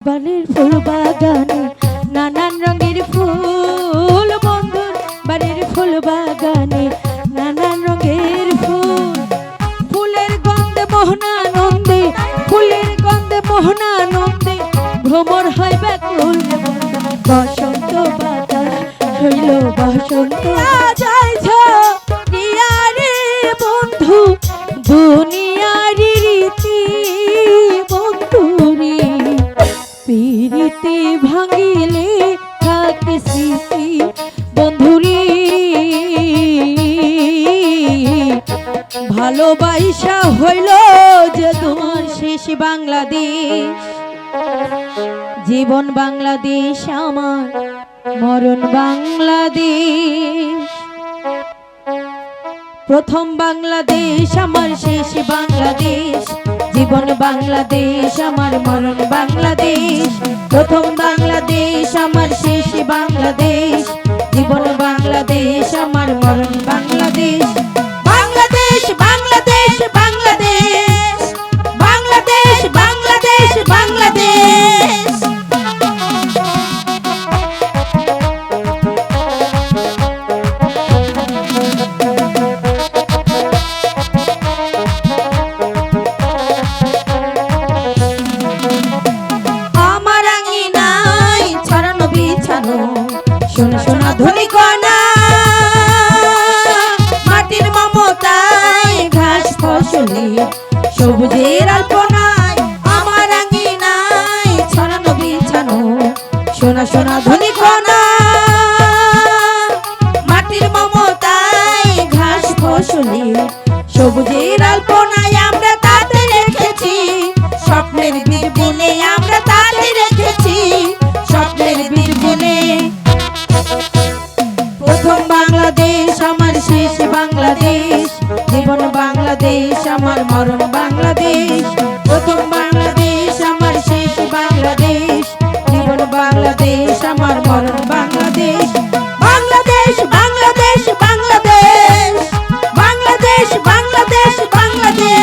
বাড়ির ফুল বাগানে নানান রঙের ফুল, বন্ধুর বাড়ির ফুল বাগানে নানান রঙের ফুল। ফুলের গন্ধে মোহনানন্দে, ফুলের গন্ধে মোহনানন্দে ভ্রমর হয় ব্যাকুল। বসন্ত বাতাস শৈল বসন্ত যাইছ নিয়ারে বন্ধু, দুনিয়ারি রীতি বন্ধুরে। পিরিতি ভাঙিলে থাকে স্মৃতি বন্ধুরে। ভালোবাসা হইল যে তোমার শেষ বাংলাদেশ, জীবন বাংলাদেশ আমার মরণ বাংলাদেশ। প্রথম বাংলাদেশ আমার শেষ বাংলাদেশ, জীবন বাংলাদেশ আমার মরণ বাংলাদেশ। প্রথম বাংলাদেশ আমার শেষ বাংলাদেশ, জীবন বাংলাদেশ আমার মরণ বাংলাদেশ। বাংলাদেশ বাংলাদেশ বাংলাদেশ, বাংলাদেশ বাংলাদেশ বাংলাদেশ। আমার আঙিনায় ছড়ানো বিছানো সোনা সোনা ধনী কণা, মাটির মমতায় ঘাস ফসলে সবুজের আলপনায়। আমার আঙিনায় ছড়ানো বিছানো সোনা সোনা ধনী কণা, মাটির মমতায় ঘাস ফসলে সবুজের আলপনায়। আমরা তাতে রেখেছি স্বপ্নের বীর বনে, আমরা তাতে রেখেছি স্বপ্নের বীর বনে। প্রথম বাংলাদেশ আমার শেষ বাংলাদেশ, জীবন বাংলাদেশ আমার মরণ বাংলাদেশ। প্রথম বাংলাদেশ আমার শেষ বাংলাদেশ, জীবন বাংলাদেশ আমার মরণ বাংলাদেশ। বাংলাদেশ বাংলাদেশ বাংলাদেশ, বাংলাদেশ বাংলাদেশ বাংলাদেশ।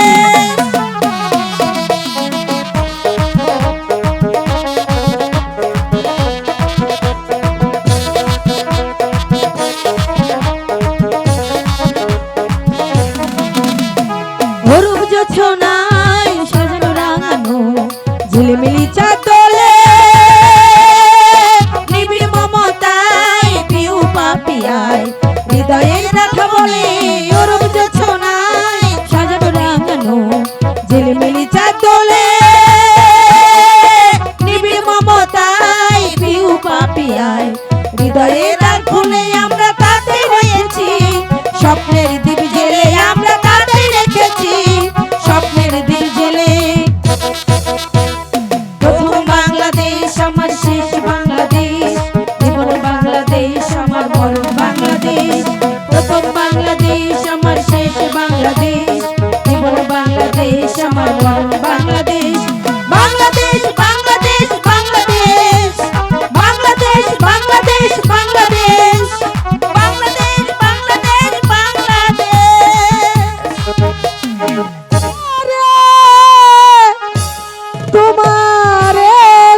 অরূপ জোছনায় সাজানো রাঙানো ঝিলিমিলি চাদরে, নিবিড় মমতায় পিউ পাপিয়ায় হৃদয়ে রাখা বলে। অরূপ জোছনায় সাজানো রাঙানো ঝিলিমিলি চাদরে, নিবিড় মমতায় পিউ পাপিয়ায় হৃদয়ে রাখলে। আমরা তাতে হয়েছি স্বপ্নের দ্বীপ জেলে, আমরা তাতে রেখেছি স্বপ্নের দ্বীপ জেলে। প্রথম বাংলাদেশ আমার শেষ বাংলাদেশ, জীবন বাংলাদেশ আমার মরণ বাংলাদেশ। প্রথম বাংলাদেশ আমার শেষ বাংলাদেশ, জীবন বাংলাদেশ আমার মরণ বাংলাদেশ। বাংলাদেশ বাংলাদেশ বাংলাদেশ, বাংলাদেশ বাংলাদেশ বাংলাদেশ, বাংলাদেশ বাংলাদেশ বাংলাদেশ। তোমারে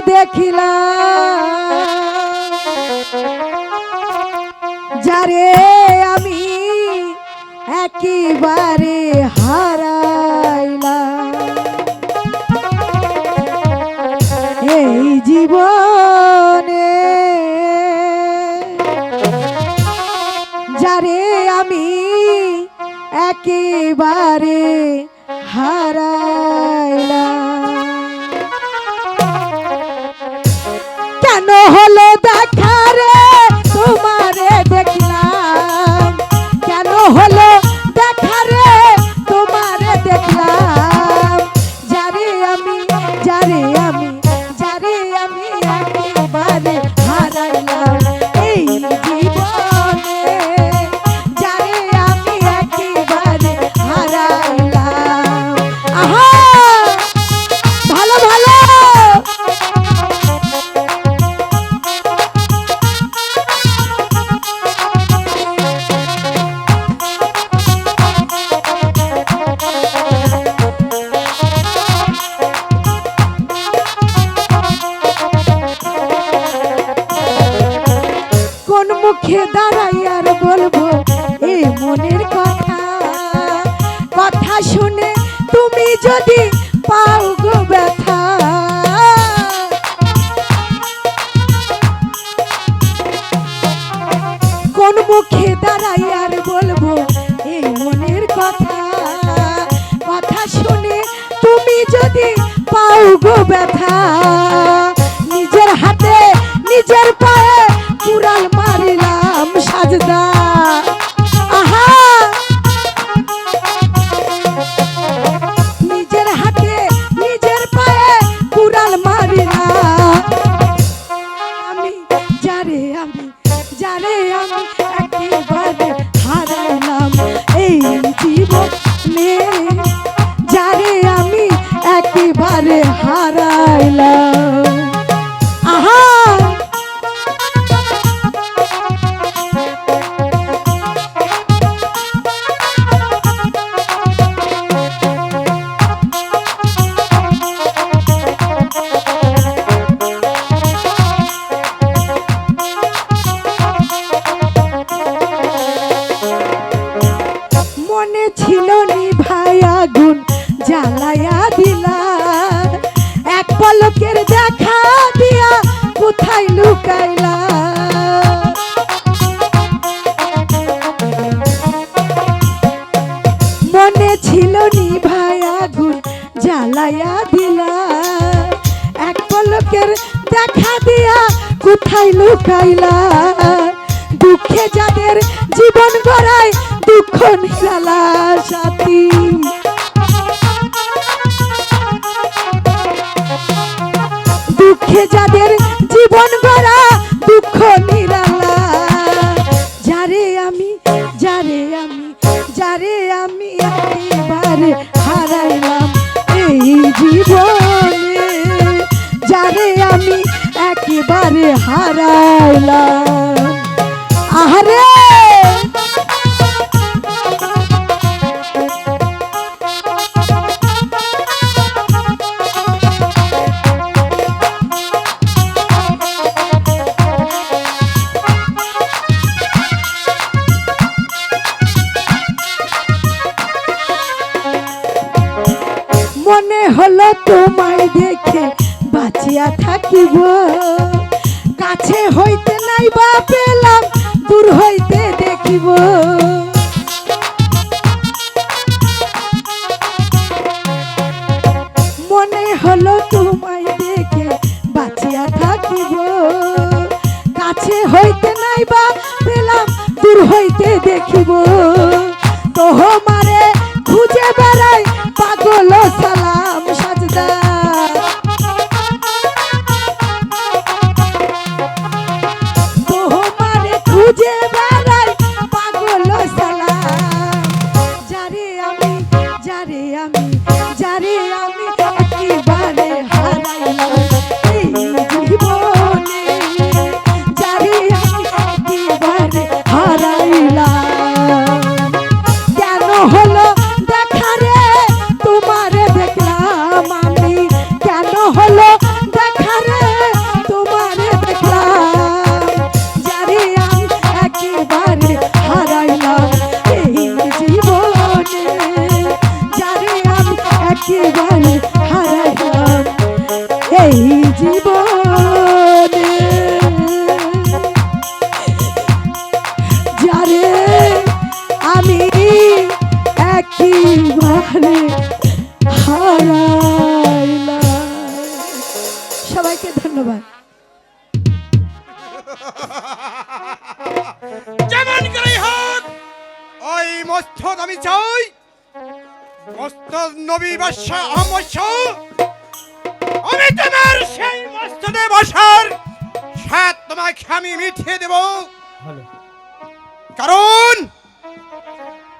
দেখিলাম যারে আমি একেবারে হারাইলাম, এই জীবনে যারে আমি একেবারে হারাইলাম। কেন হলো দেখা রে তোমারে দেখলাম, কেন হলো দেখা রে তোমারে দেখলাম। যারে আমি যারে আমি যারে আমি একেবারে হারাইলাম, এই জীবনে যারে আমি একেবারে হারাইলাম। আহা ভালো ভালো মুখে দাঁড়াই আর বলবো এই মনের কথা, কথা শুনে তুমি যদি পাও গো ব্যথা। কোন মুখে দাঁড়াই আর বলবো এই মনের কথা, কথা শুনে তুমি যদি পাও গো ব্যথা। নিজের হাতে নিজের পায়ে কুড়াল মারিলাম সাজদা, আহা নিজের হাতে নিজের পায়ে কুড়াল মারিলাম আমি, যারে আমি একেবারে হারাইলাম এই জীবনে, যারে আমি একেবারে হারাইলাম। আহা মনে ছিল নিভাই আগুন জ্বালায়া দিলা, এক পলকের দেখা দিয়া কোথায় লুকাইলা। মনে ছিল নিভাই আগুন জ্বালায়া দিলা, এক পলকের দেখা দিয়া কোথায় লুকাইলা। দুঃখে যাদের জীবন গড়ায় দুঃখ নিরালা সাথী, দুঃখে যাদের জীবন গড়া দুঃখ নিরালা। যারে আমি একেবারে হারাইলাম এই জীবনে, যারে আমি একেবারে হারাইলাম। আহারে মনে হলো তোমায় দেখে বাঁচিয়া থাকিব, কাছে হইতে নাই বা পেলাম দূর হইতে দেখিব। মনে হলো তোমায় দেখে বাঁচিয়া থাকিব, কাছে হইতে নাই বা পেলাম দূর হইতে দেখিব। তোমারে খুঁজে বেড়াই পাগল সালাম সাজদা, তোমারে খুঁজে বেড়াই পাগল সালাম। যারে আমি একেবারে হারাইলাম এই জীবনে, যারে আমি একেবারে হারাইলাম। কেন হলো দেখা রে তোমারে দেখলাম আমি, কেন হলো দেখা রে তোমারে দেখলাম, যারে আমি একেবারে হারাইলাম এই জীবনে, যারে আমি একেবারে হারাইলাম এই জীবনে, যারে আমি একেবারে হারাইলাম। সবাইকে ধন্যবাদ। যেমন করে হোক ওই মস্তদ আমি চাই, মস্তদ নবী বাদশাহ আহমদ শাহ, আমি তোমার সেই মস্তদে বসার স্বাদ তোমাকে আমি মিঠিয়ে দেব। কারণ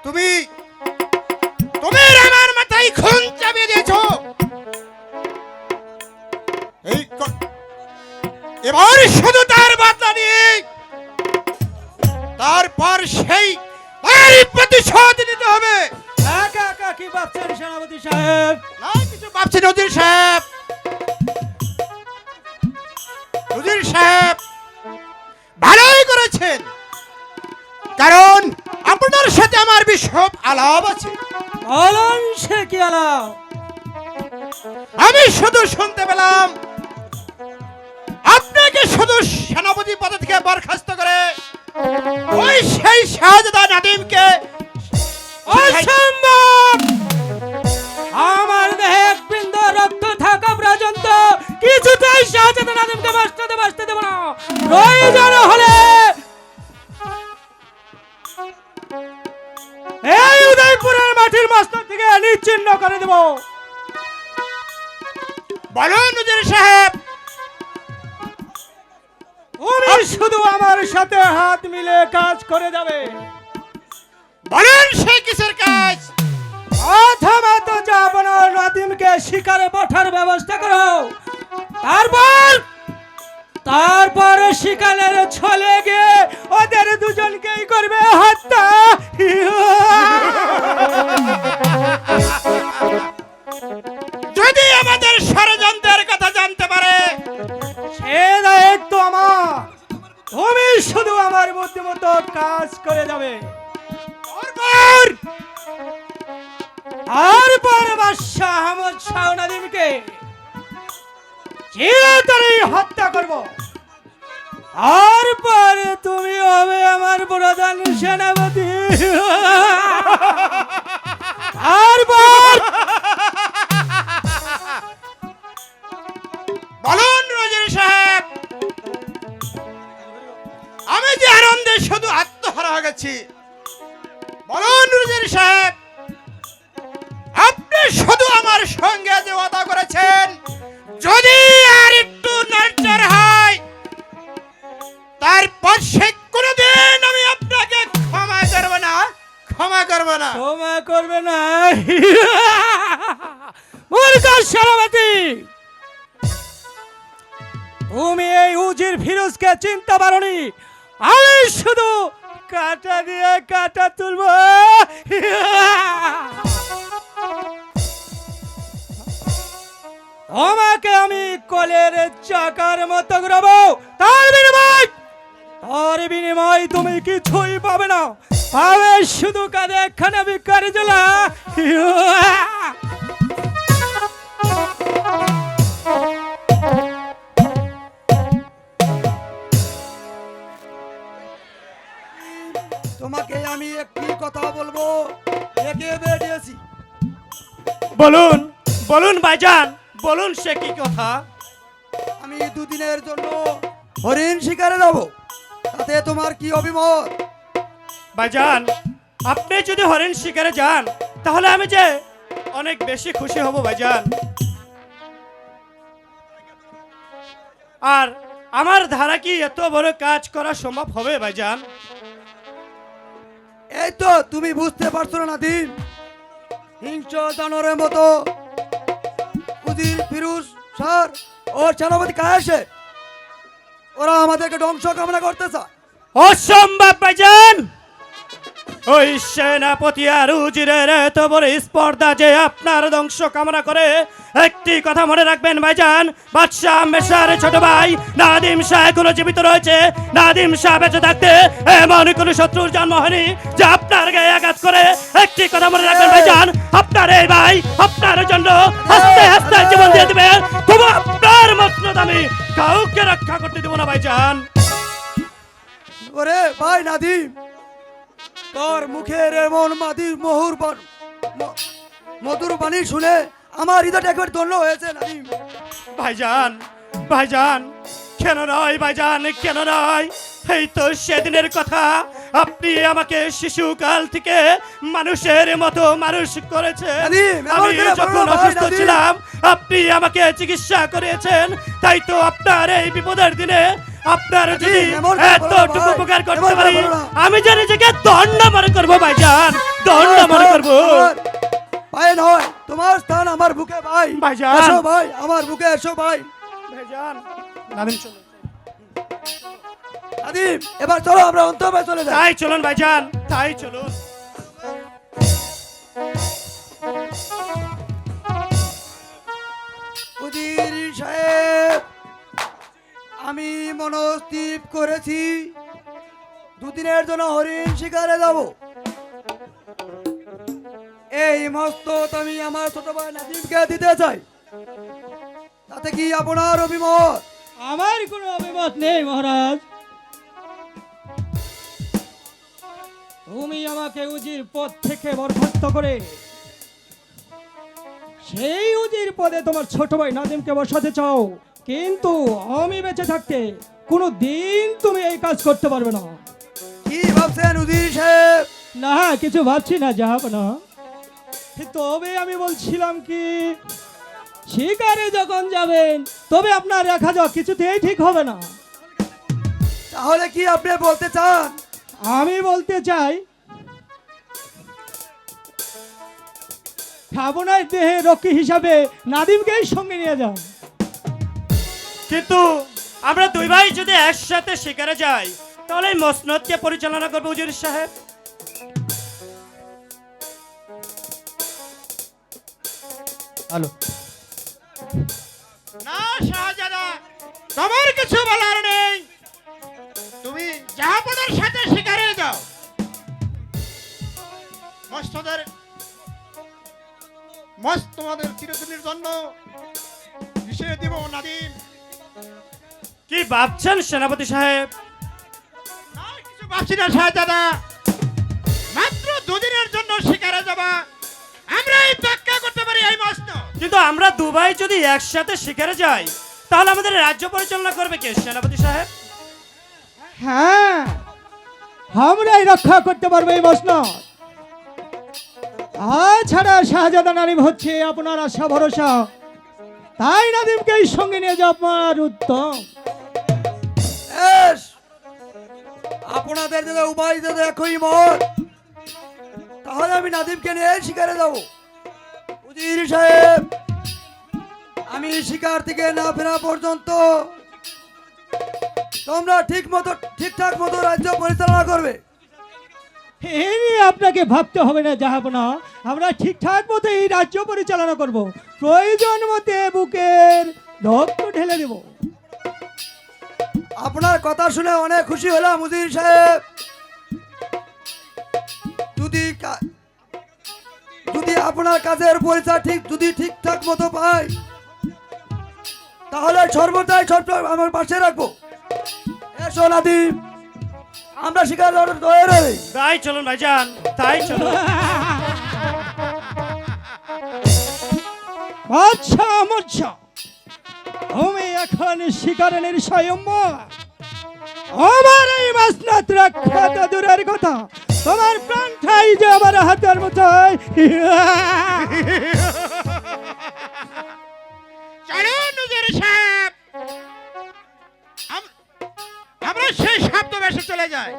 তুমি আমার মাথায় খুন চাপিয়ে দিয়েছ। এবার শুধু তার বার্তা নিয়ে তারপর সেই প্রতিশোধ নিতে হবে। একা একা কি ভাবছেন সেনাপতি সাহেব? না কিছু ভাবছি নজির সাহেব। নজির সাহেব ভালোই করেছেন, বিষব আলাপ আছে। বলুন সে কি আলাপ? আমি শুধু শুনতে পেলাম আপনাকে শুধু সেনাপতি পদ থেকে বরখাস্ত করে ওই সেই শাহজাদা নাদিমকে অসম্ভব! আমার দেহে এক বিন্দু রক্ত থাকা পর্যন্ত কিছুতেই শাহজাদা নাদিমকে বাঁচতে দেব না। প্রয়োজন হলে এই উদয়পুরের মাটির মস্তক থেকে নিচ্ছিন্ন করে দেব। বলুন উজির সাহেব, তুমি শুধু আমার সাথে হাত মিলে কাজ করে যাবে। বলুন সেই কিসের কাজ? অথবা তো যাবো না, নাদিমকে শিকারে পাঠার ব্যবস্থা করো। তারপর শিকারের ছলে গিয়ে ওদের দুজনকেই করবে হত্যা। যদি আমাদের ষড়যন্ত্রের কথা জানতে পারে সে দায়িত্ব আমার। তুমি শুধু আমার বুদ্ধিমতো কাজ করে যাবে। তারপর বাদশাহ আহমদ শাহ নাদিমকে চিরতরে হত্যা করব। তারপর তুমি হবে আমার প্রধান সেনাপতি। তারপর বলুন রোজির সাহেব, আমি যে আনন্দে শুধু আত্মহারা হয়ে গেছি। বলুন রোজির সাহেব, আপনি শুধু আমার সঙ্গে যে ওয়াদা করেছেন যদি আর একটু নড়চড় হয় তারপর সে কোনোদিন আমি আপনাকে ক্ষমা করব না। ক্ষমা করবে না মূর্খ সেনাপতি। তুমি এই উজির ফিরোজকে চিনতে পারোনি। আমি শুধু কাটা দিয়ে কাটা তুলব। তোমাকে আমি কলের চাকার মতো ঘুরাবো। তার বিনিময় তুমি কিছুই পাবে না। পাবে শুধু কাঁধে একখানা ভিক্ষারি জেলা। তোমাকে আমি একটি কথা বলবো, একে বেরিয়েছি। বলুন বলুন ভাইজান, বলুন সে কি কথা? আমি দুদিনের জন্য হরিণ শিকারে যাব, তাতে তোমার কি অভিমত? ভাইজান, আপনি যদি হরিণ শিকারে যান তাহলে আমি যে অনেক বেশি খুশি হব ভাইজান। আর আমার ধারা কি এত বড় কাজ করা সম্ভব হবে ভাইজান? এই তো তুমি বুঝতে পারছো না নাদিম, হিংস্র দানরের মতো উজির ফিরোজ স্যার ও সেনাপতি কায়েসে ওরা আমাদেরকে ধ্বংস কামনা করতেছে। অসম্ভব ভাইজান। ওই সেনাপতি আর উজিরের এত বড় স্পর্ধা যে আপনার ধ্বংস কামনা করে। একটি কথা মনে রাখবেন ভাইজান, বাদশাহ আহমেদ শাহের ছোট ভাই নাদিম শাহ এখনো জীবিত রয়েছে। নাদিম শাহ বেঁচে থাকতে এমন কোন শত্রুর জন্ম হয়নি যে আপনার গায়ে আঘাত করে। একটি কথা মনে রাখবেন ভাইজান, আপনার এই ভাই আপনার জন্য হাসতে হাসতে জীবন দিয়ে দেবে। তবু আপনার মসনদ আমি কাউকে রক্ষা করতে দেবো না ভাইজান। ওরে ভাই নাদিম, তোর মুখের এমন মধুর বাণী শুনে আমার হৃদয়টা একবার ধন্য হয়েছে নাদিম। ভাইজান ভাইজান, কেন নয় ভাইজান, কেন নয়? এই তো সেদিনের কথা, আপনি আমাকে শিশুকাল থেকে মানুষের মতো মানুষ করেছেন। নাদিম, এমন আমি করে যখন বলো না ভাই, অসুস্থ নাদিম। ছিলাম আপনি আমাকে চিকিৎসা করিয়েছেন। তাই তো আপনার এই বিপদের দিনে আপনার যদি এমন করে বলো না এতটুকু ভাই, উপকার করতে এমন করে পারি, বলো না। আমি যে নিজেকে দণ্ড মনে করবো ভাইজান, দণ্ড মনে করবো। ভাই নয়, তোমার স্থান আমার বুকে ভাই। ভাইজান। এসো ভাই, আমার বুকে এসো ভাই। ভাইজান নাদিম চলুন। নাদিম, এবার চলো আমরা অন্তরে চলে যাই। তাই চলুন ভাইজান, তাই চলুন। উজির সাহেব, আমি মনস্থির করেছি দুদিনের জন্য হরিণ শিকারে যাব। এই মস্তত আমি আমার ছোট ভাই নাদিমকে দিতে চাই, তাতে কি আপনার অভিমত? আমার কোনো অভিমত নেই মহারাজ। তুমি আমাকে উজির পদ থেকে বরখাস্ত করে সেই উজির পদে তোমার ছোট ভাই নাদিমকে বসাতে চাও, কিন্তু আমি বেঁচে থাকতে কোনো দিন তুমি এই কাজ করতে পারবে না। কি ভাবছেন উজির সাহেব? না, কিছু ভাবছি না, যাব না। তবে আমি বলছিলাম কি, শিকারে যখন যাবেন তবে আপনার রাখা যাওয়া কিছুতেই ঠিক হবে না। তাহলে কি আপনি বলতে চান? আমি বলতে চাই, খাবনার দেহে রক্ষী হিসাবে নাদিমকেই সঙ্গে নিয়ে যাও। কিন্তু আমরা দুই ভাই যদি একসাথে শিকারে যাই তাহলে এই মসনদকে পরিচালনা করবে উজির সাহেব। হ্যালো, না শাহজাদা, তোমার কিছু বলার নেই। তুমি জাহাপনার সাথে শিকারে যাও। তোমাদের চিরদিনের জন্য বিষয় দিব নাদিম। কি ভাবছেন সেনাপতি সাহেব? আর কিছু ভাবছি না শাহজাদা, মাত্র দুদিনের জন্য শিকারে যাবা, আমরাই ব্যাখ্যা করতে পারি এই মস্ত। কিন্তু আমরা দু ভাই যদি একসাথে শিকারে যাই তাহলে আমাদের রাজ্য পরিচালনা করবে কে সেনাপতি সাহেব? হ্যাঁ, আমরাই রক্ষা করতে পারবো এই মসনদ। তাছাড়া শাহজাদা নাদিম হচ্ছে আপনার আশা ভরসা, তাই নাদিমকে সঙ্গে নিয়ে যাওয়া আপনার উত্তম। বেশ, আপনাদের যদি উভয় যদি একই মত, তাহলে আমি নাদিমকে নিয়ে শিকারে যাব। উজির সাহেব, আমি শিকার থেকে না ফেরা পর্যন্ত তোমরা ঠিকঠাক মতো রাজ্য পরিচালনা করবে। এই নিয়ে আপনাকে ভাবতে হবে না জাহাপনা, আমরা ঠিকঠাক মতো এই রাজ্য পরিচালনা করব, প্রয়োজন মতে বুকের রক্ত ঢেলে দেব। আপনার কথা শুনে অনেক খুশি হলাম উজির সাহেব। যদি আপনার কাজের পরিচয় যদি ঠিকঠাক মতো পাই, তাহলে সর্বদাই আমার পাশে রাখবো। এসো নাদিম, আমরা শিকার তৈরি। তাই চলুন ভাইজান, তাই চলুন। আচ্ছা আচ্ছা, তুমি এখন শিকারে নির্শয় আমার এই মাসনাত রক্ষা তো দূরের কথা, তোমার প্রাণটাই যে আমার হাতের মুঠোয়। চলুন উজির সাহেব, আমরা সেই শব্দ বেশে চলে যাই।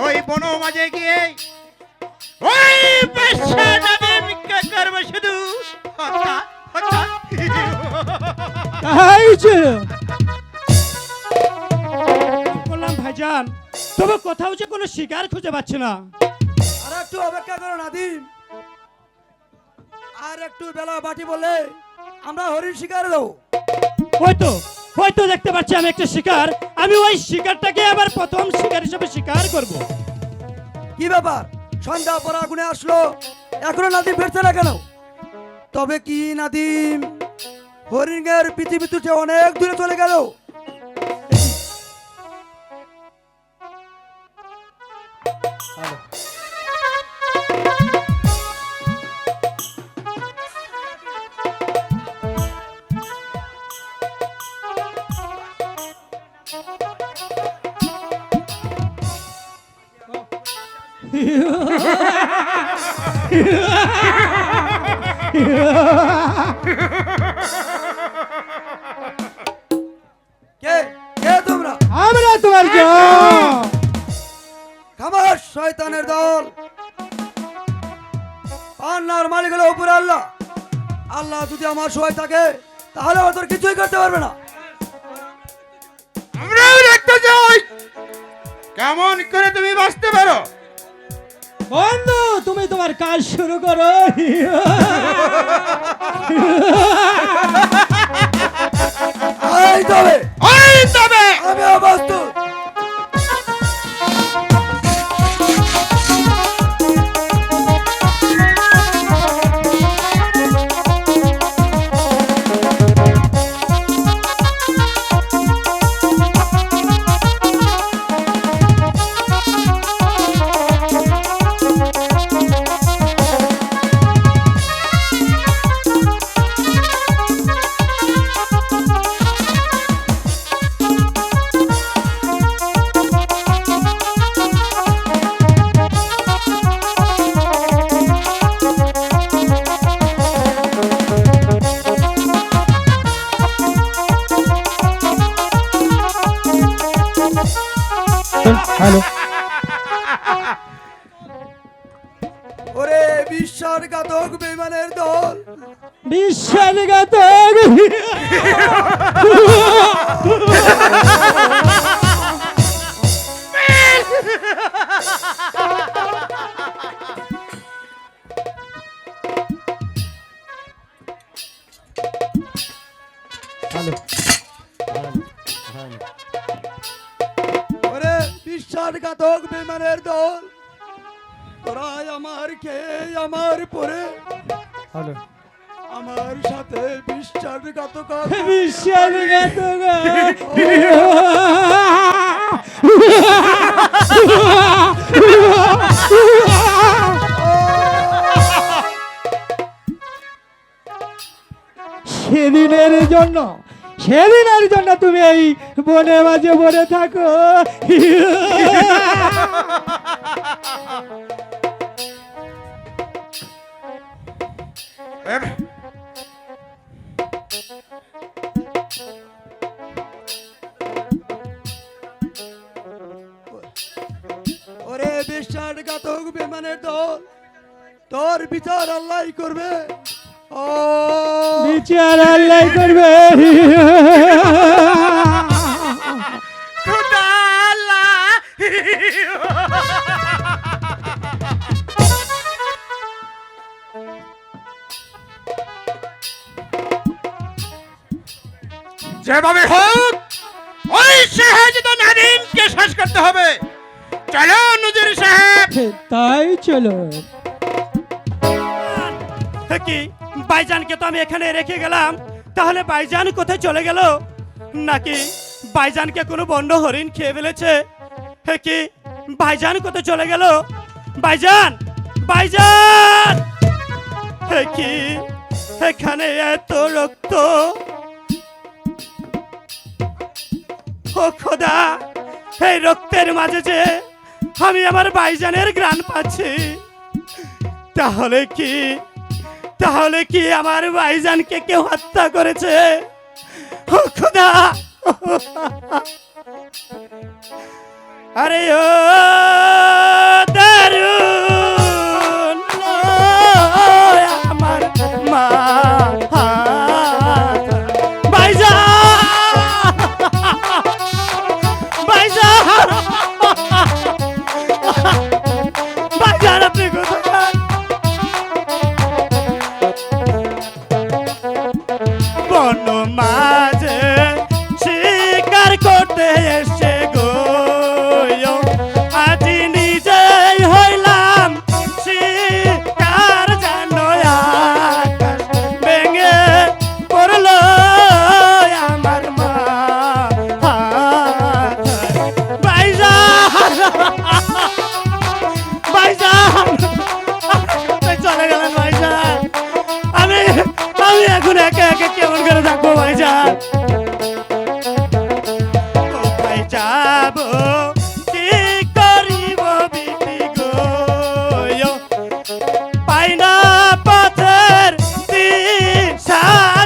ওই বন মাঝে গিয়ে ওই বাদশা নাদিমকে করবে শুধু হত্যা, হত্যা। তাই যে বললাম ভাইজান, তবে কোথাও যে কোনো শিকার খুঁজে পাচ্ছি না। আর একটু অপেক্ষা করো নাদিম, আর একটু বেলা বাটি বলে আমরা হরিণ শিকারে দেবো। হয়তো দেখতে পাচ্ছি আমি একটা শিকার, আমি ওই শিকারটাকে আবার প্রথম শিকার হিসেবে শিকার করব। কি ব্যাপার, সন্ধ্যা পর আগুনে আসলো, এখনো নাদিম ফিরছে না কেন? তবে কি নাদিম হরিণের পৃথিবী থেকে অনেক দূরে চলে গেল? কে কে তোমরা? আমরা তোমার জয়। খামার শয়তানের দল। পান্নার মালিক হলো উপরে আল্লাহ। আল্লাহ যদি আমার সহায় থাকে তাহলে ওদের কিছুই করতে পারবে না। আমরাও দেখতে চাই কেমন করে তুমি বাঁচতে পারো। বন্ধু, তুমি তোমার কাজ শুরু করো। এই তবে আমি আমি অবস্থ হ্যালো ওরে বিশ্বাসঘাতক বেমানের দল, বিশ্বাসঘাতক হ্যালো ওরে বিশ্বাসঘাতক বেমানের দল, তোরা আমার খেয়ে আমার পরে হ্যালো আমার সাথে বিশ্বাসঘাতক বিশ্বাসঘাতক সেদিনের জন্য তুমি এই বনে মাঝে বনে থাকো ওরে বিশ্বাসঘাতক বেমানের দল, তোর বিচার আল্লাহ করবে। ও বিচার আল্লাহ করবে খোদা আল্লাহ। যেভাবে হোক ওই শাহজাদ নাদিমকে শেষ করতে হবে। চলো নজর সাহেব। তাই চলো কি ভাইজানকে তো আমি এখানে রেখে গেলাম, তাহলে ভাইজান কোথায় চলে গেল? নাকি ভাইজানকে কোনো বন্ড হরিণ খেয়ে ফেলেছে? হে কি ভাইজান কোথায় চলে গেল? ভাইজান, ভাইজান! হে কি এখানে এত রক্ত! ও খোদা, এই রক্তের মাঝে যে আমি আমার ভাইজানের ঘ্রাণ পাচ্ছি। তাহলে কি আমার ভাইজানকে কেউ হত্যা করেছে? ও খোদা! আরে ও দারুন, ও আমার মা! ভাইজান, ভাইজান, ভাইজান, আপনি কোথায়? বন মাঝে শিকার করতে এসে গো, আজি নিজেই হইলাম শিকার, জানো আকাশ ভেঙে পড়লো আমার মা। ভাইজান, ভাইজান, কোথায় চলে গেলেন ভাইজান? আমি এখন একা একা কেমন করে থাকবো ভাইজান? কোথায় যাব, কি করিব বিটি গো, পাই না পথের দিশা,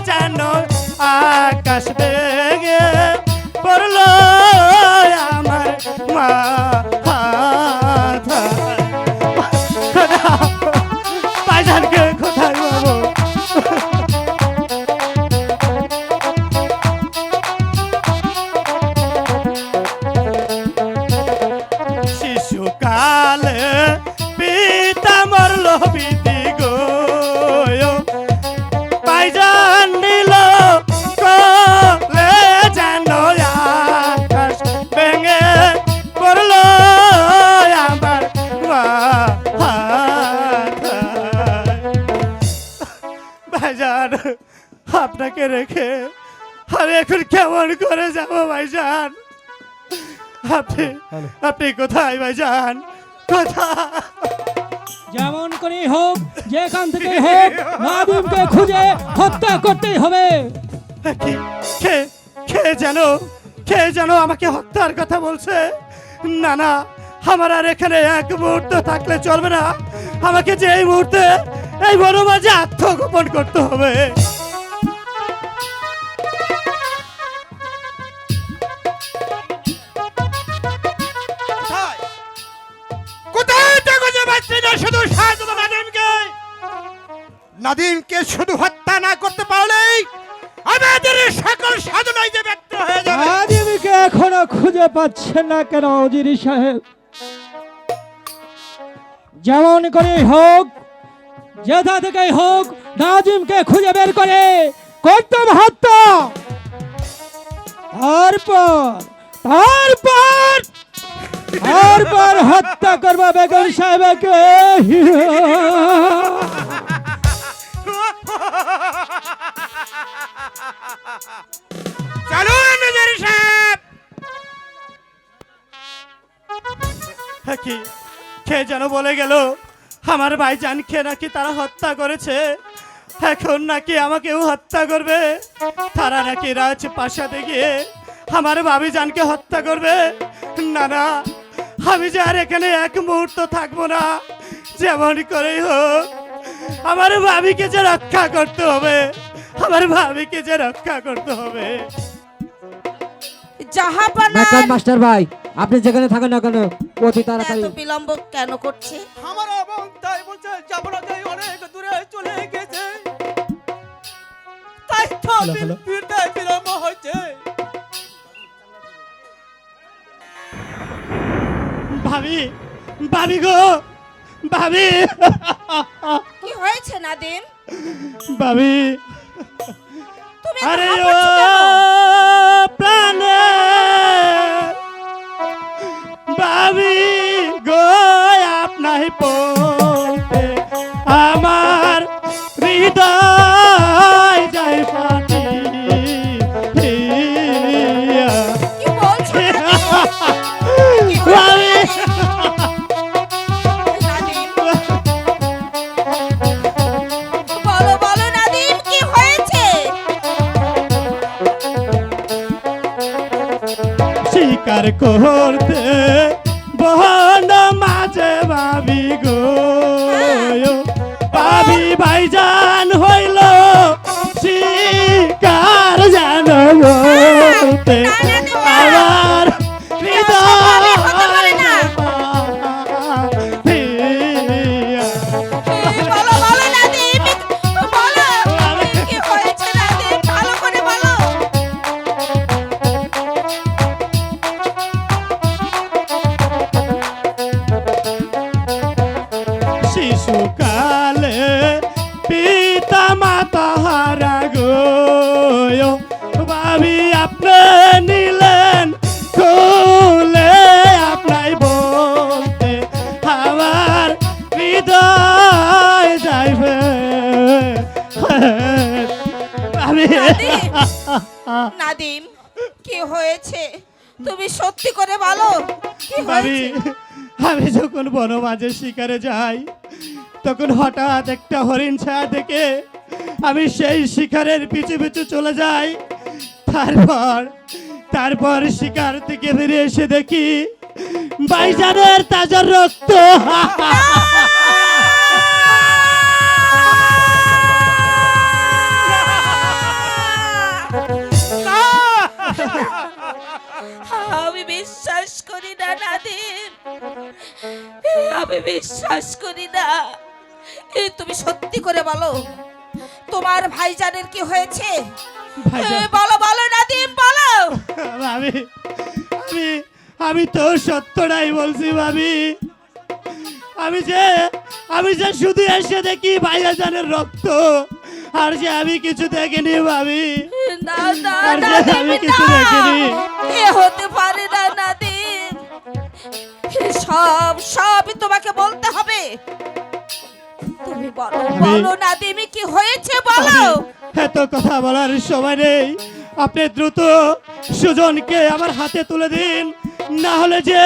জানো আকাশ ভেঙে পড়লো আমার মা। ভাইজানকে কোথায় পাবো? শিশুকালে পিতা মরল বিধি গো, ভাইজান নিল কোলে, জানো আকাশ ভেঙে পড়লো আমার মা। ভাইজান, আপনাকে রেখে আমি এখন কেমন করে যাব ভাইজান? আপনি কোথায় ভাইজান? কোথায়? যেমন করে হোক, যেখান থেকে হোক, নাদিমকে খুঁজে হত্যা করতেই হবে। কে যেন আমাকে হত্যার কথা বলছে? না না, আমার আর এখানে এক মুহূর্ত থাকলে চলবে না। আমাকে যে এই মুহূর্তে এই বনমাঝে আত্মগোপন করতে হবে। নাদিমকে শুধু হত্যা না করতে পারলেই আমাদের সকল সাধনায় যে ব্যর্থ হয়ে যাবে। নাদিমকে এখনো খুঁজে পাচ্ছেন না কেন উজির সাহেব? যেমন করে হোক, যেথা থেকেই হোক, নাদিমকে খুঁজে বের করে করতাম হত্যা। তারপর হত্যা করবা বেগম সাহেবকে। চলুন উজির সাহেব। কি কে যেন বলে গেল আমার ভাইজানকে নাকি তারা হত্যা করেছে, এখন নাকি আমাকেও হত্যা করবে। তারা নাকি রাজপ্রাসাদে গিয়ে আমার ভাবিজানকে হত্যা করবে। না না, আমি যে আর এখানে এক মুহূর্ত থাকবো না। যেমন করেই হোক আমার ভাবিকে যে রক্ষা করতে হবে, আমার ভাবিকে যে রক্ষা করতে হবে। জাহাপানা ম্যাকান মাস্টার ভাই, আপনি যেখানে থাকেন না কেন অতি তাড়াতাড়ি এত বিলম্ব কেন করছে? আমার বোন তাই বলছে যাবনা তাই অনেক দূরে চলে গেছে, তাই তো ফিরতে বিলম্ব হয়েছে। ভাবি, ভাবি গো, ভাবি, কি হয়েছে নাদিম? ভাবি, তুমি আরে এত ও হাঁপাচ্ছ কেন? প্রাণে ভাবি গো, আপনাই পড়তে আমার হৃদয় যায় ফাটি। কি বলছো নাদিম? কি ভাবি, হয়েছে? নাদিম, বলো বলো নাদিম, কি হয়েছে? স্বীকার করতে বহন মাঝে ভাবি গো, ভাবি ভাইজান হইল স্বীকার জান বলতে আমার হৃদয় হতে পারে না। বলো বলো নাদিম, বলো কি হয়েছে নাদিম, ভালো করে বলো। শিশুকালে পিতা মাতা হারা গো, ভাবি আপনি নিলেন খুলে আপনাই বলতে আমার হৃদয় যাইবে। আমি নাদিম, কি হয়েছে তুমি সত্যি করে বলো, কি ভাবি, হয়েছে? আমি যখন বনমাঝে শিকারে যাই তখন হঠাৎ একটা হরিণ ছায়া দেখে আমি সেই শিকারের পিছু পিছু চলে যাই। তারপর শিকার থেকে ফিরে এসে দেখি ভাইজানের তাজা রক্ত। আমি বিশ্বাস করি না নাদিম, আমি বিশ্বাস করি না। তুমি সত্যি করে বলো তোমার ভাইজানের কি হয়েছে? ভাইজান। বলো বলো নাদিম, বলো। আমি আমি আমি তো সত্যটাই বলছি ভাবি। আমি যে শুধু এসে দেখি ভাইজানের রক্ত, আর যে আমি কিছু দেখিনি ভাবি। না না আর যে নাদিম, আমি কিছু না। দেখিনি। এ হতে পারে না নাদিম, সবই তোমাকে বলতে হবে। তুমি বলো বলো নাদিম, কি হয়েছে বলো। এত কথা বলার সময় নেই, আপনি দ্রুত সুজনকে আমার হাতে তুলে দিন, না হলে যে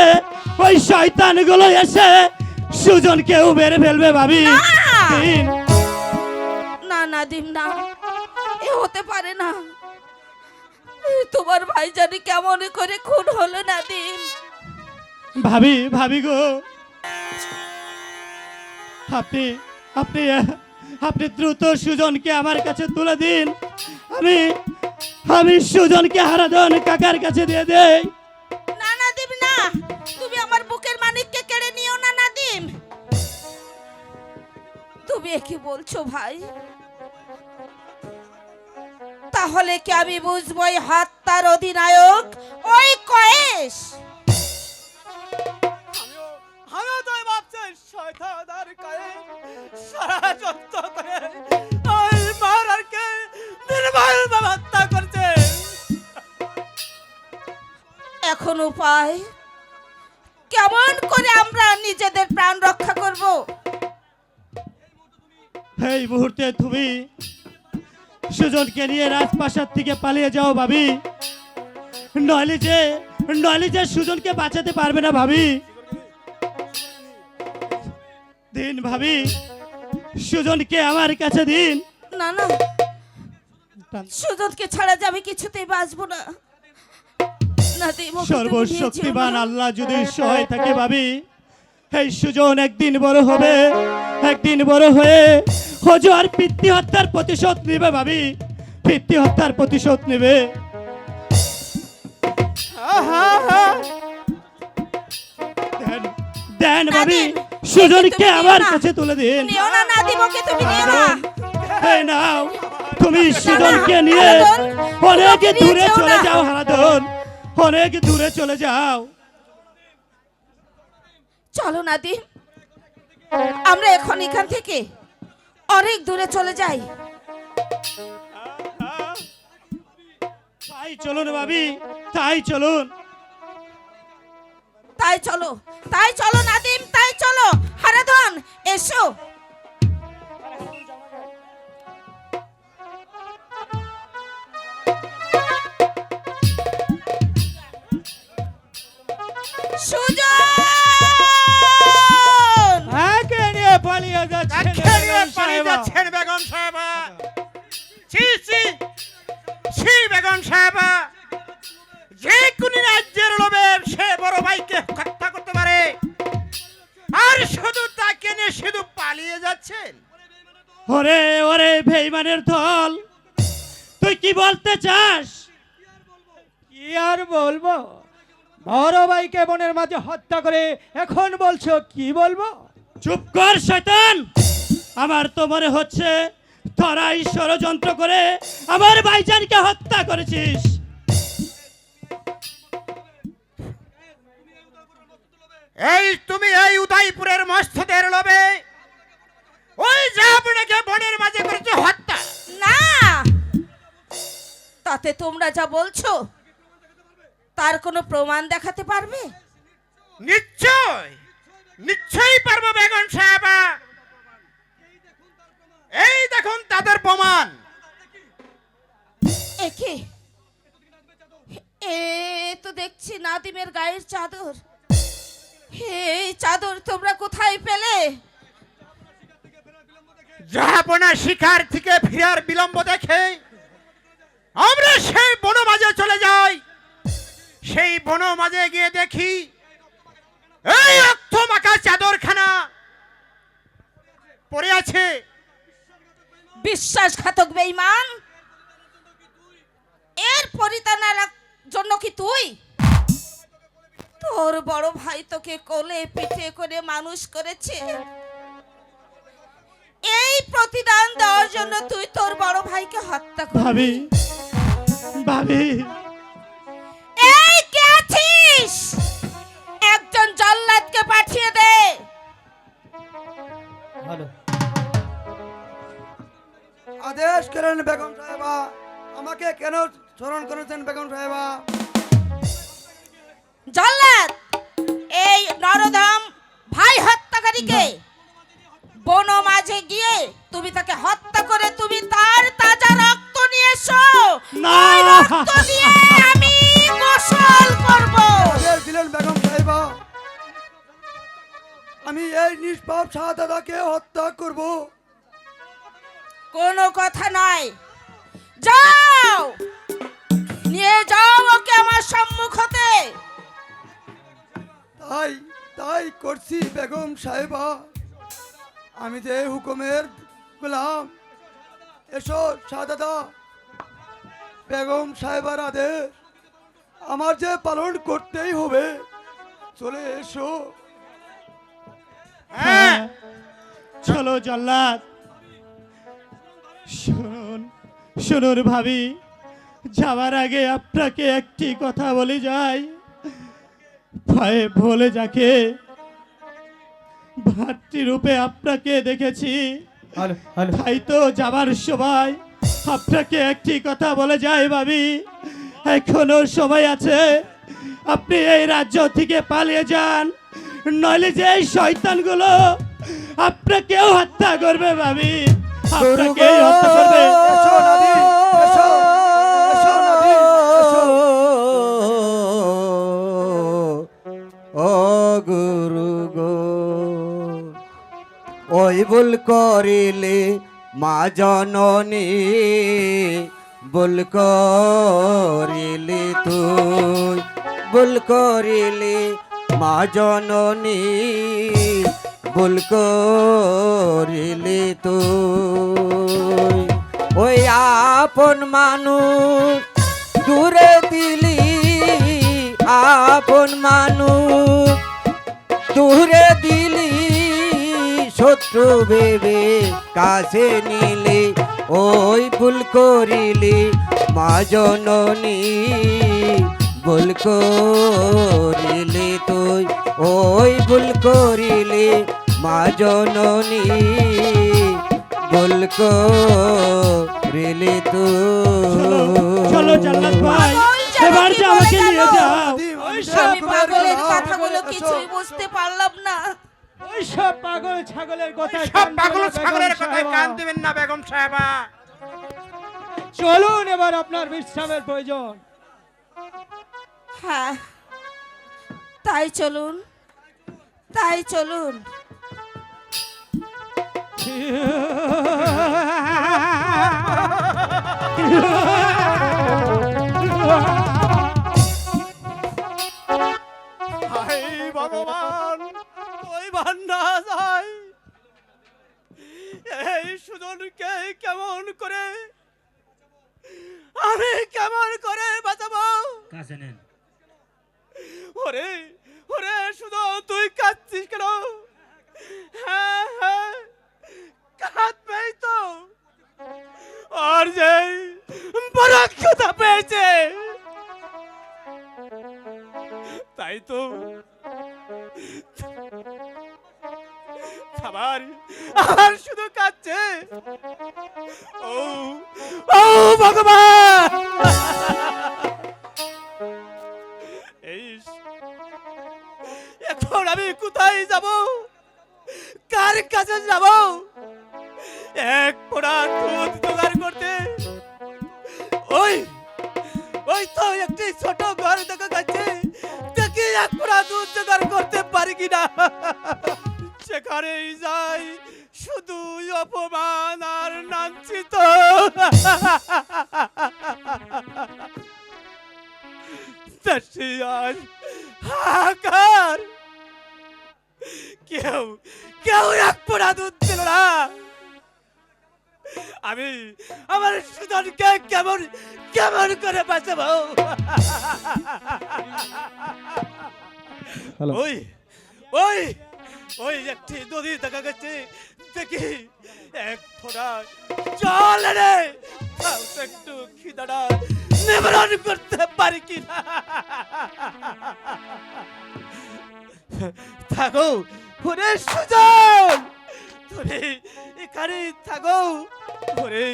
ওই শয়তানগুলো এসে সুজনকেও মেরে ফেলবে ভাবি। দিন। না নাদিম, না, এ হতে পারে না। তোমার ভাইজানি কেমন করে খুন হলো নাদিম? ভাবি, ভাবি গো, আপনি আপনি আপনি দ্রুত সুজনকে আমার কাছে তুলে দিন। আমি সুজনকে হারাধন কাকার কাছে দিয়ে দেই। না নাদিম, না, তুমি আমার বুকের মানিককে কেড়ে নিও না নাদিম। তুমি তুমি কি বলছো ভাই? তাহলে কি আমি বুঝবো এই হত্যার অধিনায়ক ওই কয়েস? আমিও তাই ভাবছি, শয়তানের গায়ে সারা যত্ন করে ওই মারারকে নির্মলভাবে হত্যা করছে। এখন উপায় কেমন করে আমরা নিজেদের প্রাণ রক্ষা করব? এই মুহূর্তে তুমি সুজনকে নিয়ে রাজপ্রাসাদ থেকে পালিয়ে যাও ভাবি, নইলে যে সুজনকে বাঁচাতে পারবে না ভাবি। দিন ভাবি, সুজনকে আমার কাছে দিন। না না, সুজনকে ছাড়া যাবে কিছুতেই বাঁচবো না। নাদিম, ওকে তুমি নিয়ে যেও সর্বশক্তিমান না। আল্লাহ যদি সহায় থাকে ভাবি, এই সুজন একদিন বড় হবে, একদিন বড় হয়ে হজর পিতৃ হত্যার প্রতিশোধ নেবে ভাবি, পিতৃ হত্যার প্রতিশোধ নেবে। দেন ভাবি, নাদিম, সুজনকে একে তুমি আমার নিও না। কাছে তুলে দিন। নিও না নাদিম, ওকে তুমি নিও না। এই নাও, তুমি সুজনকে নিয়ে হারাধন, অনেক ওকে নিয়ে দূরে যেও চলে না। যাও হারাধন, অনেক দূরে চলে যাও। চলো নাদিম, আমরা এখন এখান থেকে অনেক দূরে চলে যাই। তাই চলুন ভাবি, তাই চলুন। তাই চলো নাদিম, তাই চলো। হারাধন, এসো। সুজন! একে নিয়ে পালিয়ে যাচ্ছে যাচ্ছেন বেগম সাহেবা। ছি ছি ছি বেগম সাহেবা, যে কোন রাজ্যের লোভে সে বড় ভাইকে হত্যা করতে পারে, আর শুধু তাকে নিয়ে শুধু পালিয়ে যাচ্ছেন। ওরে ওরে বেঈমানের দল, তুই কি বলতে চাস? কি আর বলবো, বড় ভাইকে বনের মাঝে হত্যা করে এখন বলছো কি বলবো? চুপ কর শয়তান। আমার তো মনে হচ্ছে তোরাই ষড়যন্ত্র করে আমার ভাইজানকে হত্যা করেছিস। তুমি এই উদয়পুরের মস্তদের লোভে ওই জাহাপনাকে বনের মাঝে করেছো হত্যা। না, তাতে তোমরা যা বলছো তার কোনো প্রমাণ দেখাতে পারবে? নিশ্চয়ই পারবো বেগম সাহেবা। এই দেখুন তাদের প্রমাণ। একে এ তো দেখছি নাদিমের গায়ের চাদর। এই চাদর তোমরা কোথায় পেলে? জাহাপনা শিকার থেকে ফেরার বিলম্ব দেখে আমরা সেই বন মাঝে চলে যাই। সেই বন মাঝে গিয়ে দেখি এই রক্ত মাখা চাদরখানা পড়ে আছে। বিশ্বাসঘাতক বেঈমান, এর পরিতানার জন্য কি তুই? তোর বড় ভাই তোকে কোলে পিঠে করে মানুষ করেছে, এই প্রতিদান দেওয়ার জন্য তুই তোর বড় ভাইকে হত্যা করবি? ভাবি ভাবি, এই কে আছিস? একজন জল্লাদকে পাঠিয়ে দে। আদেশ করেন বেগম সাহেবা। আমাকে কেন স্মরণ করেছেন বেগম সাহেবা? জল্লাদ, এই নরদম ভাই হত্যাকারীকে বন মাঝে গিয়ে তুমি তাকে হত্যা করে তুমি তার তাজা রক্ত নিয়ে এসো। না। ওই রক্ত দিয়ে আমি গোসল করব। আদেশ দিলেন বেগম সাহেবা। আমি এই নিষ্পাপ শাহজাদাকে হত্যা করব। কোনো কথা নয়, যাও নিয়ে যাও ওকে আমার সম্মুখ হতে। তাই করছি বেগম সাহেবা। আমি যে হুকুমের গোলাম। এসো শাহজাদা, বেগম সাহেবার আদেশ আমার যে পালন করতেই হবে। চলে এসো। হ্যাঁ, চলো জল্লাদ, শুনুন শুনুন ভাবি, যাওয়ার আগে আপনাকে একটি কথা বলে যাই। ভয়ে ভুলে যাকে ভাতৃরূপে আপনাকে দেখেছি, তাই তো যাবার সময় আপনাকে একটি কথা বলে যাই ভাবি, এখনো সময় আছে, আপনি এই রাজ্য থেকে পালিয়ে যান, নইলে যে এই শয়তানগুলো আপনাকেও হত্যা করবে ভাবি, আপনাকেই হত্যা করবে। এসো নাদিম, এসো, এসো নাদিম, এসো। ও গুরু গো, ওই ভুল করিলে মা জননী, ভুল করিলে তুই, ভুল করিলে মা জননী, ভুল করিলে তুই। ওই আপন মানুষ দূরে দিলি, আপন মানুষ দূরে দিলি, শত্রু ভেবে কাছে নিলি, ওই ভুল করিলি মা জননী, ভুল করিলি তুই, ওই ভুল করিলি মা জননী, ভুল করিলি চলো তুই। চলো জান্নাত ভাই, পাগল যেন এবার কি যে বলে আমাকে গেল? নিয়ে যাও। নাদিম, ওই আমি আমি পাগলের এসো, কথাগুলো এসো। কিছুই বুঝতে পারলাম না। ওই সব পাগল ছাগলের কথায় সব কান পাগল দেবেন না, ছাগলের বেগম কথায় সাহেবা। কান দিবেন না বেগম সাহেবা। চলুন, এবার আপনার বিশ্রামের প্রয়োজন। হ্যাঁ, তাই চলুন, তাই চলুন। হায় ভগবান, ওই ভান্ডা যায় এই সুজনকে কেমন করে, আমি কেমন করে বাঁচাবো? ওরে ওরে সুজন, তুই কাঁদছিস কেন? হ্যাঁ হ্যাঁ, কাঁদবেই তো, আর যে বড় কথা পেয়েছে, তাই তো আবার আবার শুধু কাঁদছে। ও ও ভগবান, এই এখন আমি কোথায় যাব, কার কাছে যাব? এক পোড়া দুধ জোগাড় করতে ওই ওই তো একটি ছোট ঘর দেখা যাচ্ছে, দেখি এক পোড়া দুধ জোগাড় করতে পারি কিনা। সেখানেই যাই, শুধু অপমান আর লাঞ্ছিত। দেশে আজ হাহাকার, কেউ কেউ এক পোড়া দুধ দিল না। আমি আমার সুদনকে কেমন কেমন করে বাঁচাবো? ওই ওই ওই একটি নদী দেখা গেছে, দেখি এক ফোঁটা জল এনে তাও তো একটু খিদাটা নিবারণ করতে পারি কিনা। থাকো ওরে সুজন, তোরে এখানে থাকো, ওরে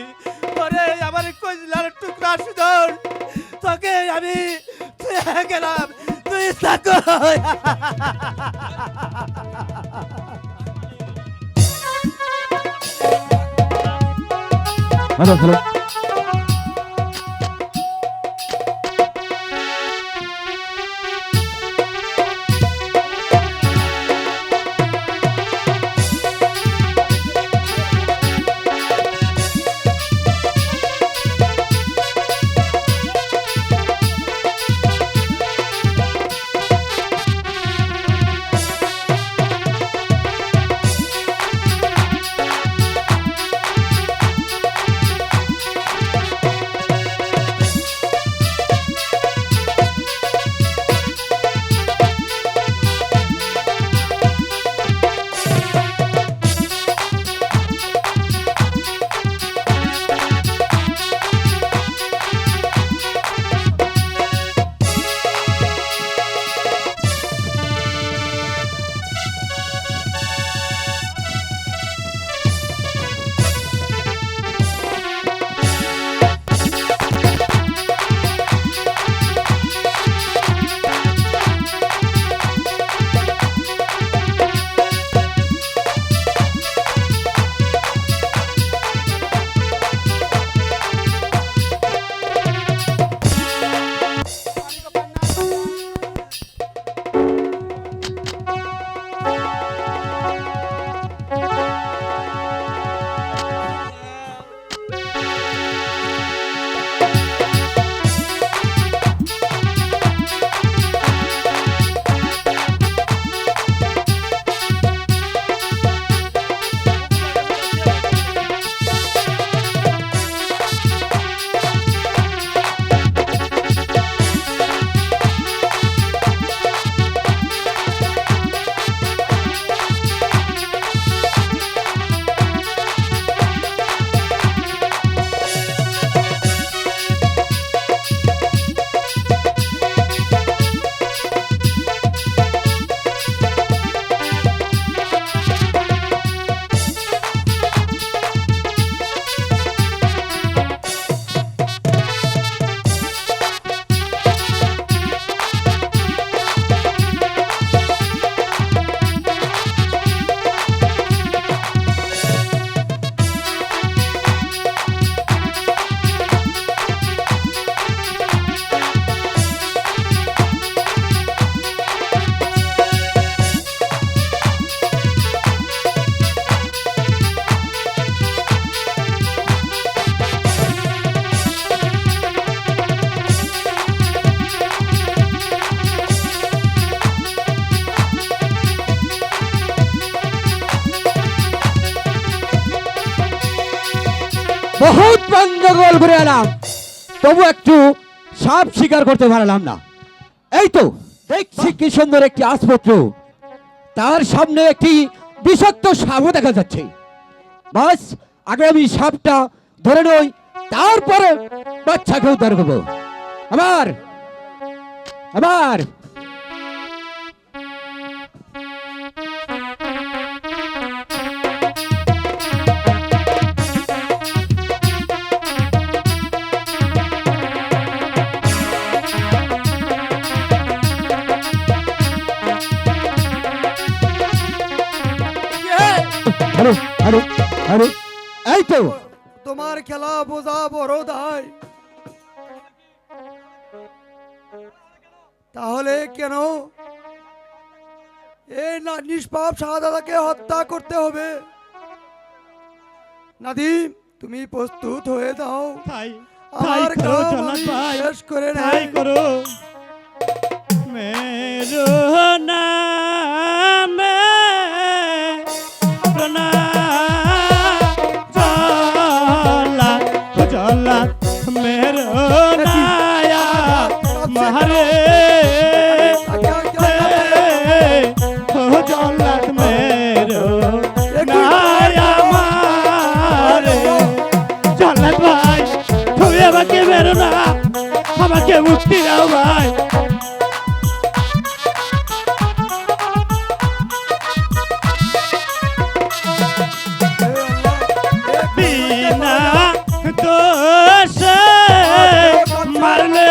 ওরে আমার কইলার টুকরা সুজন, তোকে আমি থুয়ে গেলাম, তুই থাকো। হ্যালো হ্যালো, বন জঙ্গল ঘুরে এলাম, তবু একটু সাপ শিকার করতে পারলাম না। এই তো দেখছি কি সুন্দর একটি আসপত্র, তার সামনে একটি বিষাক্ত সাপও দেখা যাচ্ছে। বাস আগে আমি সাপটা ধরে নই, তারপরে বাচ্চাকে উদ্ধার করবো। আমার আমার আরে আরে আরে এই তো তোমার খেলা বোঝা বড় দায়, তাহলে কেন এই না নিষ্পাপ শাহজাদাকে হত্যা করতে হবে? নাদিম, তুমি প্রস্তুত হয়ে দাও, তাই আমার করো কাম জল্লাদ আমি ভাই, শেষ করে তাই নেই। করো। मेरो नाम जला मेरो नाया मारे हो जल्लाद मेरो नाया मारे। জল্লাদ ভাই, তুমি আমাকে মেরো না, আমাকে মুক্তি দাও ভাই। বিনা দোষে মারলে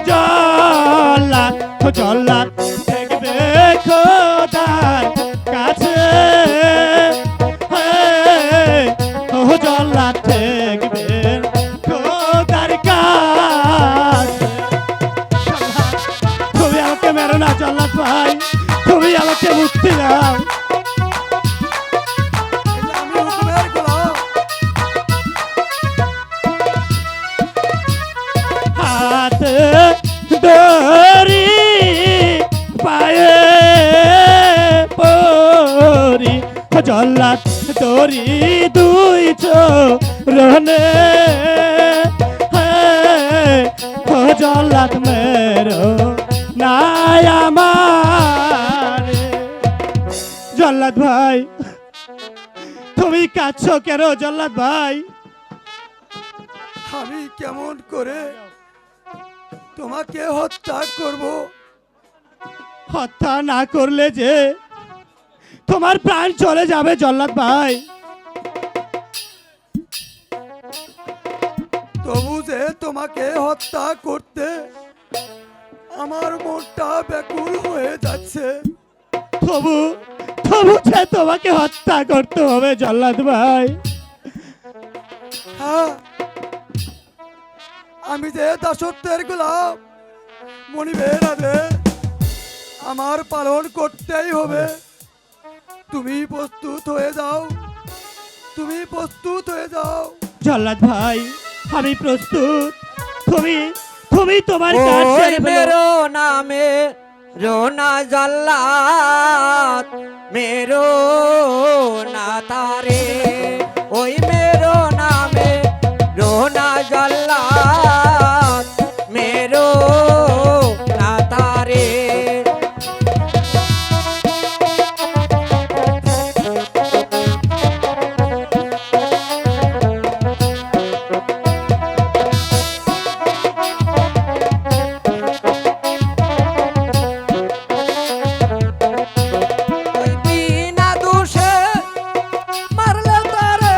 জল্লাদ, জল্লাদ দেখবে খোদার কাছে, ও জল্লাদ দেখবে খোদার কাছে। তুমি আমাকে মেরো না জল্লাদ ভাই, তুমি আমাকে মুক্তি দাও। আমি হুকুমের গোলাম। হাত ধরি পায়ে পরি জল্লাদ ধরি দুই চরণে, ও জল্লাদ মেরো নাই আমার। জল্লাদ ভাই, তুমি কাঁদছো কেন জল্লাদ ভাই? আমি কেমন করে তোমাকে হত্যা করব? হত্যা না করলে যে তোমার প্রাণ চলে যাবে জল্লাদ ভাই। তবু যে তোমাকে হত্যা করতে আমার মনটা ব্যাকুল হয়ে যাচ্ছে। তবু তবু যে তোমাকে হত্যা করতে হবে জল্লাদ ভাই। হ্যাঁ, আমি যে দাসত্বের গোলাম, মনিবের আদেশ আমার পালন করতেই হবে। তুমি প্রস্তুত হয়ে যাও, তুমি প্রস্তুত হয়ে যাও। জল্লাদ ভাই, আমি প্রস্তুত। তুমি তুমি তোমার কাজ ওই সেরে ফেলো। मेरो नामे रोना जल्लाद मेरो ना तारे, ओई मेरो नामे रोना जल्लाद मेरो ना तारे। ওই বিনা দোষে মারলে তারে,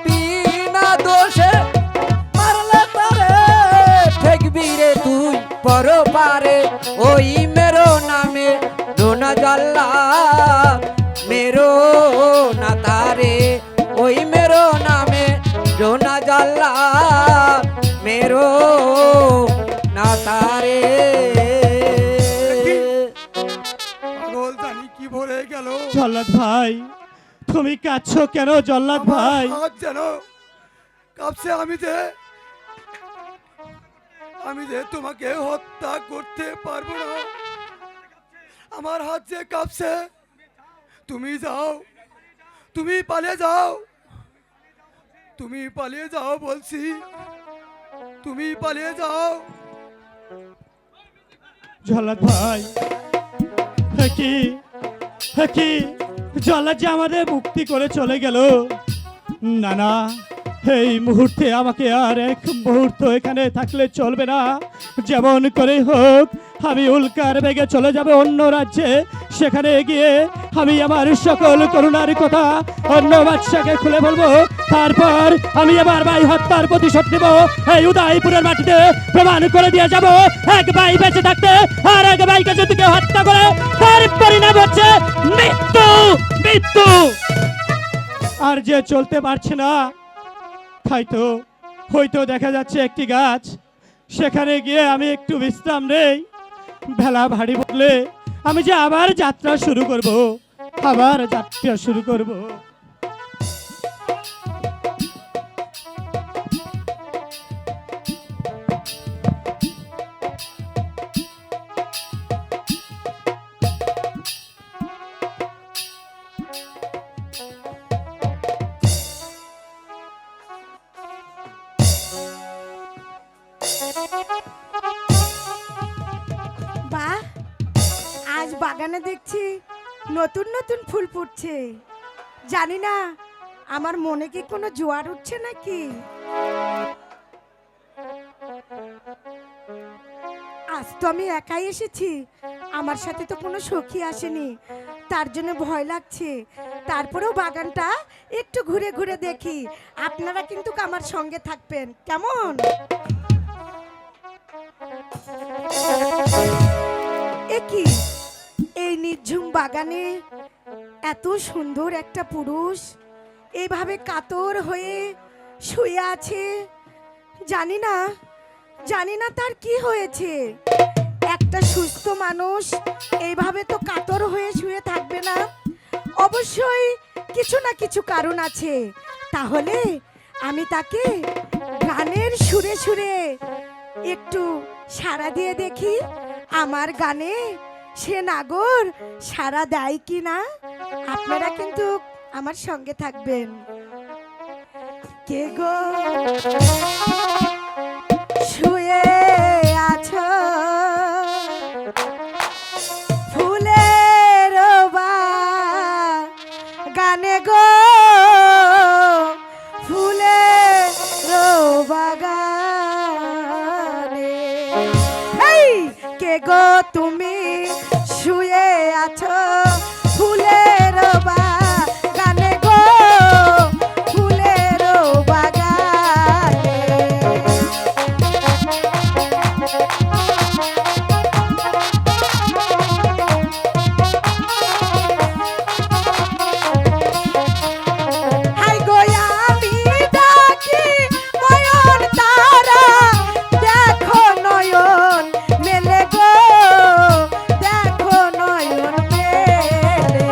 বিনা দোষে মারলে তারে, ঠেকবি রে তুই পরপারে। ওই मेरो নামে রোনা জল্লা मेरो না তারে, ওই मेरो নামে রোনা জল্লা मेरो না তারে। পাগল জানি কি ভরে গেল। জল্লাদ ভাই, তুমি কাঁদছো কেন জল্লাদ আমার ভাই? হাত যেন কাঁপছে। আমি যে তোমাকে হত্যা করতে পারবো না, আমার হাত যে কাঁপছে। তুমি যাও, তুমি পালিয়ে যাও, তুমি পালিয়ে যাও বলছি, তুমি পালিয়ে যাও। জল্লাদ ভাই, কি জল্লাদ যে আমাদের মুক্তি করে চলে গেল। না না, এই মুহূর্তে আমাকে আর এক মুহূর্ত এখানে থাকলে চলবে না। যেমন করে হোক আমি উল্কার বেগে চলে যাবে অন্য রাজ্যে। সেখানে গিয়ে আমি আমার সকল করুণার কথা অন্য বাদশাকে খুলে বলবো। তারপর আমি এবার ভাই হত্যার প্রতিশোধ নেব। এই উদয়পুরের মাটিতে প্রমাণ করে দিয়ে যাব, এক ভাই বেঁচে থাকতে আর এক ভাইকে যদি কেউ হত্যা করে তার পরিণাম হচ্ছে মৃত্যু, মৃত্যু। আর যে চলতে পারছে না, হয়তো হয়তো দেখা যাচ্ছে একটি গাছ, সেখানে গিয়ে আমি একটু বিশ্রাম নেই। বেলা ভারী পড়লে আমি যে আবার যাত্রা শুরু করব, আবার যাত্রা শুরু করব। বাহ, আজ বাগানে দেখছি নতুন নতুন ফুল ফুটছে। জানি না আমার মনে কি কোনো জোয়ার উঠছে নাকি। আজ তো আমি একাই এসেছি, আমার সাথে তো কোনো সখী আসেনি, তার জন্য ভয় লাগছে। তারপরেও বাগানটা একটু ঘুরে ঘুরে দেখি। আপনারা কিন্তু আমার সঙ্গে থাকবেন, কেমন? কি এই নিঝুম বাগানে এত সুন্দর একটা পুরুষ এইভাবে কাতর হয়ে শুয়ে আছে। জানি না তার কি হয়েছে। একটা সুস্থ মানুষ এইভাবে তো কাতর হয়ে শুয়ে থাকবে না, অবশ্যই কিছু না কিছু কারণ আছে। তাহলে আমি তাকে গানের সুরে সুরে একটু সাড়া দিয়ে দেখি, আমার গানে সে নাগর সাড়া দেয় কি না। আপনারা কিন্তু আমার সঙ্গে থাকবেন। কে গো শুয়ে আছো ফুলের গানে গো, ফুলের বাগানে। এই কে গো তুমি শুয়ে আছো ফুলের বাগানে গো, ফুলের বাগানে। হাই গো আমি ডাকি নয়ন তারা, দেখো নয়ন মেলে গো, দেখো নয়ন মেলে।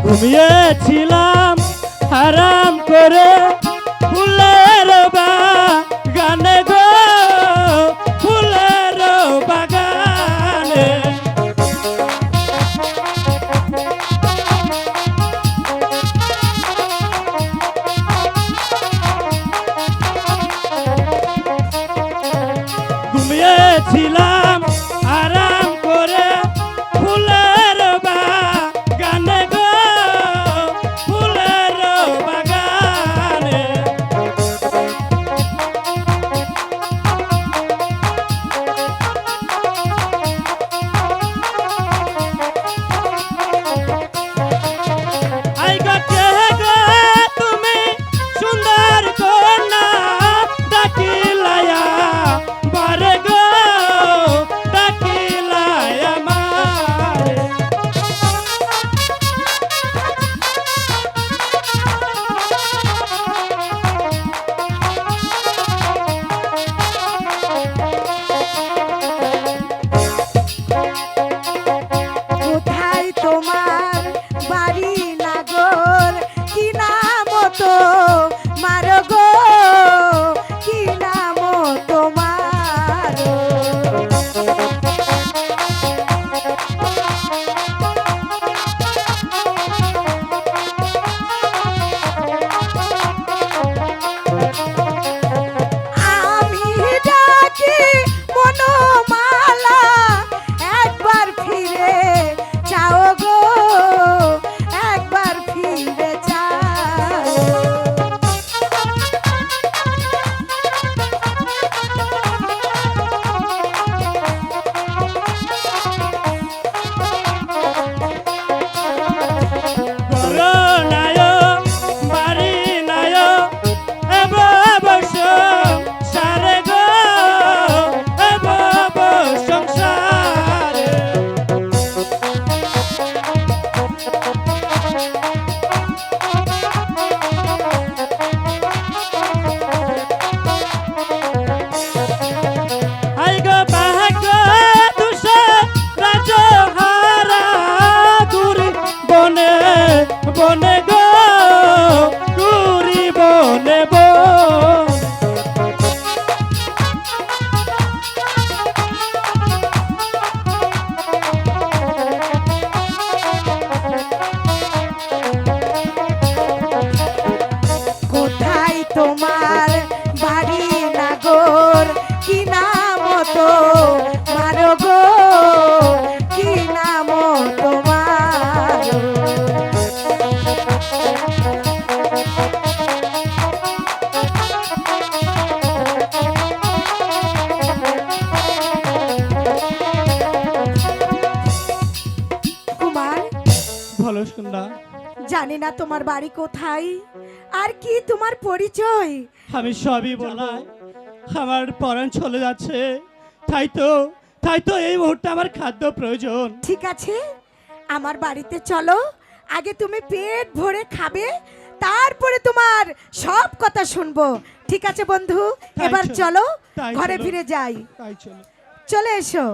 ঘুমিয়েছিলাম আরাম করে ফুলের বাগানে গো, ফুলের বাগানে। ঘুমিয়েছিলাম আরাম করে ফুলের বাগানে গো, ফুলের বাগানে। বনে গো ঘুরি বনে বন। কোথায় তোমার বাড়ি নাগর, কি নাম তো মারো গো, কি নাম তোমার? কুমার, ভালো শুননা, জানি না তোমার বাড়ি কোথায় আর কি তোমার পরিচয়। আমি সবই বলাই, আমার পরাণ চলে যাচ্ছে, তাই তো এই মুহূর্তে আমার খাদ্য প্রয়োজন। ঠিক আছে, আমার বাড়িতে চলো, আগে তুমি পেট ভরে খাবে, তারপরে তোমার সব কথা শুনবো। ঠিক আছে বন্ধু, তাই এবার চলো, চলো তাই ঘরে চলো। ফিরে যাই। তাই চলো। চলে এসো।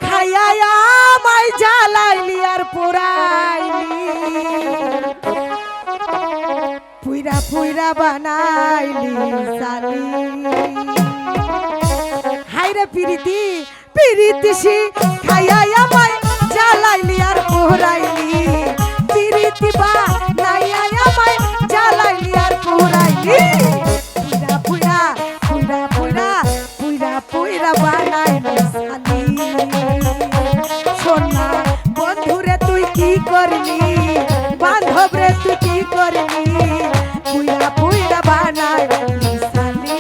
খাইয়া আমায় জ্বালাইলি আর পোড়াইলি, পুইরা পুইরা বানাইলি সালি। হাইরে পিরিতি পিরিতিসি, খাইয়া আমায় জ্বালাইলি আর পোড়াইলি, পিরিতি বা নাইয়া আমায় জ্বালাইলি আর পোড়াইলি, পুইরা পুইরা পুইরা পুইরা পুইরা পুইরা বানাইলি সালি। সোনা বন্ধুরে তুই কি করলি, বান্ধব রে তুই কি করলি, পুইরা পুইরা বানাইলি সালি।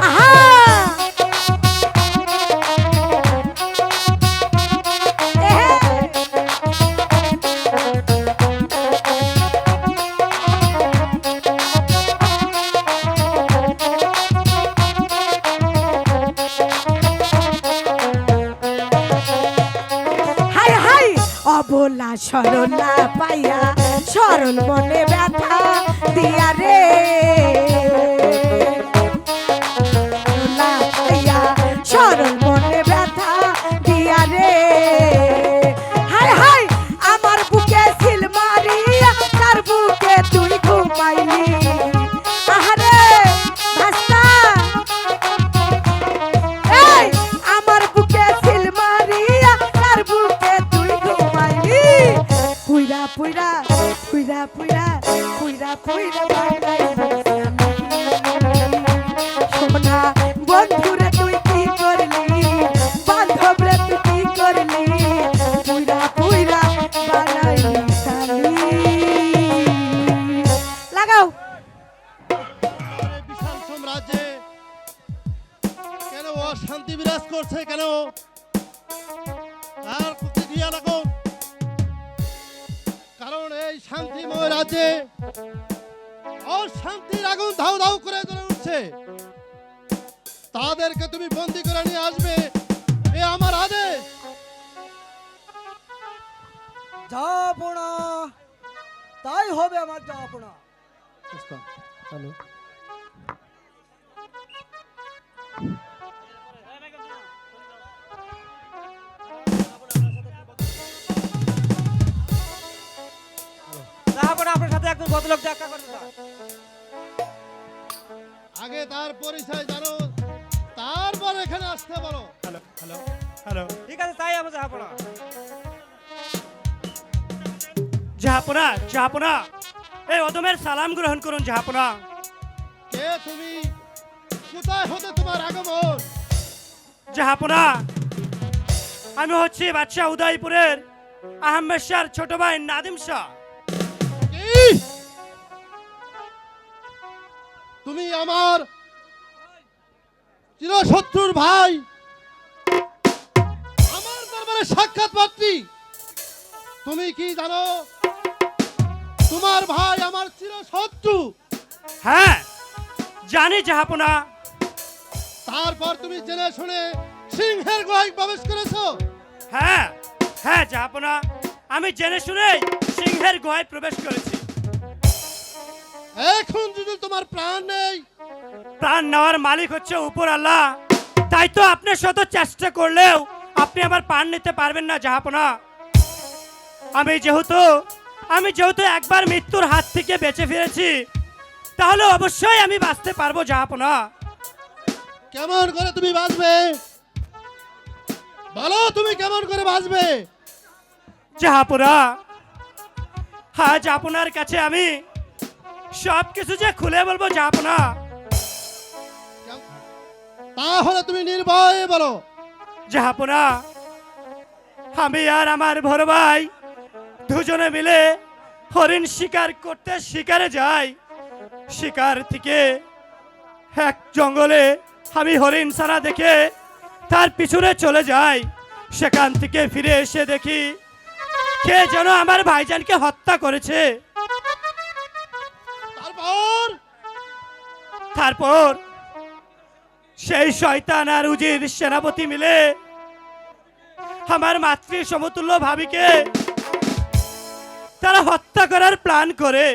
আহা, এহে। হাই হাই, অবলা সরলা পাইয়া সরল মনে ব্যথা দিয়া রে, সরলা পাইয়া সরল মনে ব্যথা দিয়া রে। হাই হাই, আমার বুকে সিল মারিয়া তার বুকে তুই ঘুমাইলি। আহারে ভাস্তা, এই আমার বুকে সিল মারিয়া তার বুকে তুই ঘুমাইলি, পুইরা পুইরা পুইরা পুইরা পুইরা পুইরা বানাইলি সোনা বন্ধুরে তুই কি করলি, বান্ধব রে তুই কি করলি, পুইরা পুইরা বানাইলি সালি। লাগাও। বিশাল সাম্রাজ্যে কেন অশান্তি বিরাজ করছে কেন? আর প্রতিক্রিয়া লাগুন, কারণ এই শান্তিময় রাজ্যে অশান্তির আগুন ধাউ ধাউ করে জ্বলে উঠছে। তাদেরকে তুমি বন্দি করে নিয়ে আসবে, এ আমার আদেশ। যাবো না, তাই হবে আমার যাবো না। হ্যালো, আপনার সাথে একজন ভদ্রলোক দেখা করতে চায়। আগে তার পরিচয় জানো, তারপর এখানে আসতে বলো। Hello, hello, hello. ঠিক আছে, তাই আমি যাবো না। জাহাপনা, জাহাপনা, এই অদমের সালাম গ্রহণ করুন জাহাপনা। কে তুমি? কোথায় হতে তোমার আগমন? জাহাপনা, আমি হচ্ছি বাদশাহ উদয়পুরের আহমেদ শাহর ছোট ভাই নাদিম শাহ। কি? তুমি আমার চিরশত্রুর ভাই, আমার দরবারে সাক্ষাৎ প্রার্থী। তুমি কি জানো তোমার ভাই আমার চিরশত্রু? হ্যাঁ জানি জাহাপনা। তারপর তুমি জেনে শুনে সিংহের গুহায় প্রবেশ করেছো? হ্যাঁ হ্যাঁ জাহাপনা, আমি জেনে শুনে সিংহের গুহায় প্রবেশ করেছি। এখন যদি তোমার প্রাণ নেই, প্রাণ নেওয়ার মালিক হচ্ছে উপর আল্লাহ, তাই তো আপনি শত চেষ্টা করলেও আপনি আমার প্রাণ নিতে পারবেন না জাহাপনা। আমি যেহেতু একবার মৃত্যুর হাত থেকে বেঁচে ফিরেছি, তাহলে অবশ্যই আমি বাঁচতে পারবো জাহাপনা। কেমন করে তুমি বাঁচবে বলো, তুমি কেমন করে বাঁচবে? জাহাপনা, আজ আপনার কাছে আমি সব কিছু যে খুলে বলবো জাহাপনা। তাহলে তুমি নির্ভয়ে বলো। জাহাপনা, আমি আর আমার বড় ভাই দুজনে মিলে হরিণ শিকার করতে শিকারে যাই। শিকার থেকে এক জঙ্গলে আমি হরিণ ছাড়া দেখে তার পিছনে চলে যাই। সেখান থেকে ফিরে এসে দেখি কে যেন আমার ভাইজানকে হত্যা করেছে। তারপর সেই শয়তান আর উজির সেনাপতি মিলে আমার মাতৃ সমতুল্য ভাবিকে তারা হত্যা করার প্ল্যান করে।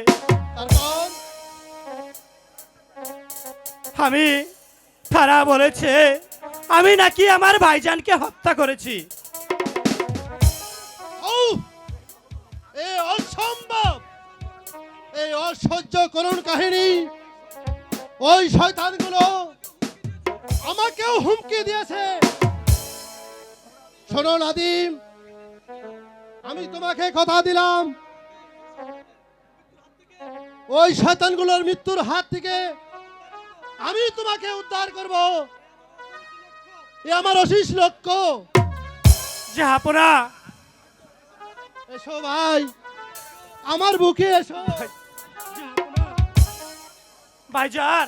তারা বলেছে আমি নাকি আমার ভাইজানকে হত্যা করেছি। এই অসম্ভব, এই অসহ্য করুণ কাহিনী ওই শয়তানগুলো আমাকেও হুমকি দিয়েছে। শোনো নাদিম, আমি তোমাকে কথা দিলাম ওই শয়তানগুলোর মৃত্যুর হাত থেকে আমি তোমাকে উদ্ধার করব। এ আমার অশেষ লক্ষ্য। জাহাপনা, এসো ভাই, আমার বুকে এসো। ভাইজান,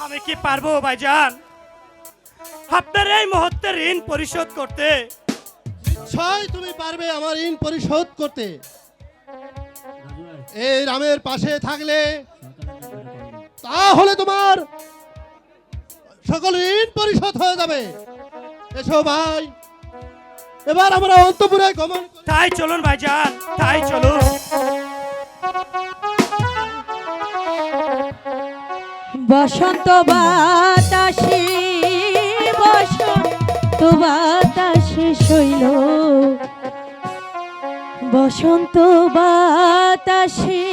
আমি কি পারবো ভাইজান আপনার এই মুহূর্তে ঋণ পরিশোধ করতে? নিশ্চয় তুমি পারবে আমার ঋণ পরিশোধ করতে। এই রামের পাশে থাকলে তাহলে তোমার সকল ঋণ পরিশোধ হয়ে যাবে। এসো ভাই, এবার আমরা অন্তপুরে গমন করি। তাই চলুন ভাইজান, তাই চলুন। বসন্ত বাতাসে, বসন্ত বাতাসে শৈল, বসন্ত বাতাসে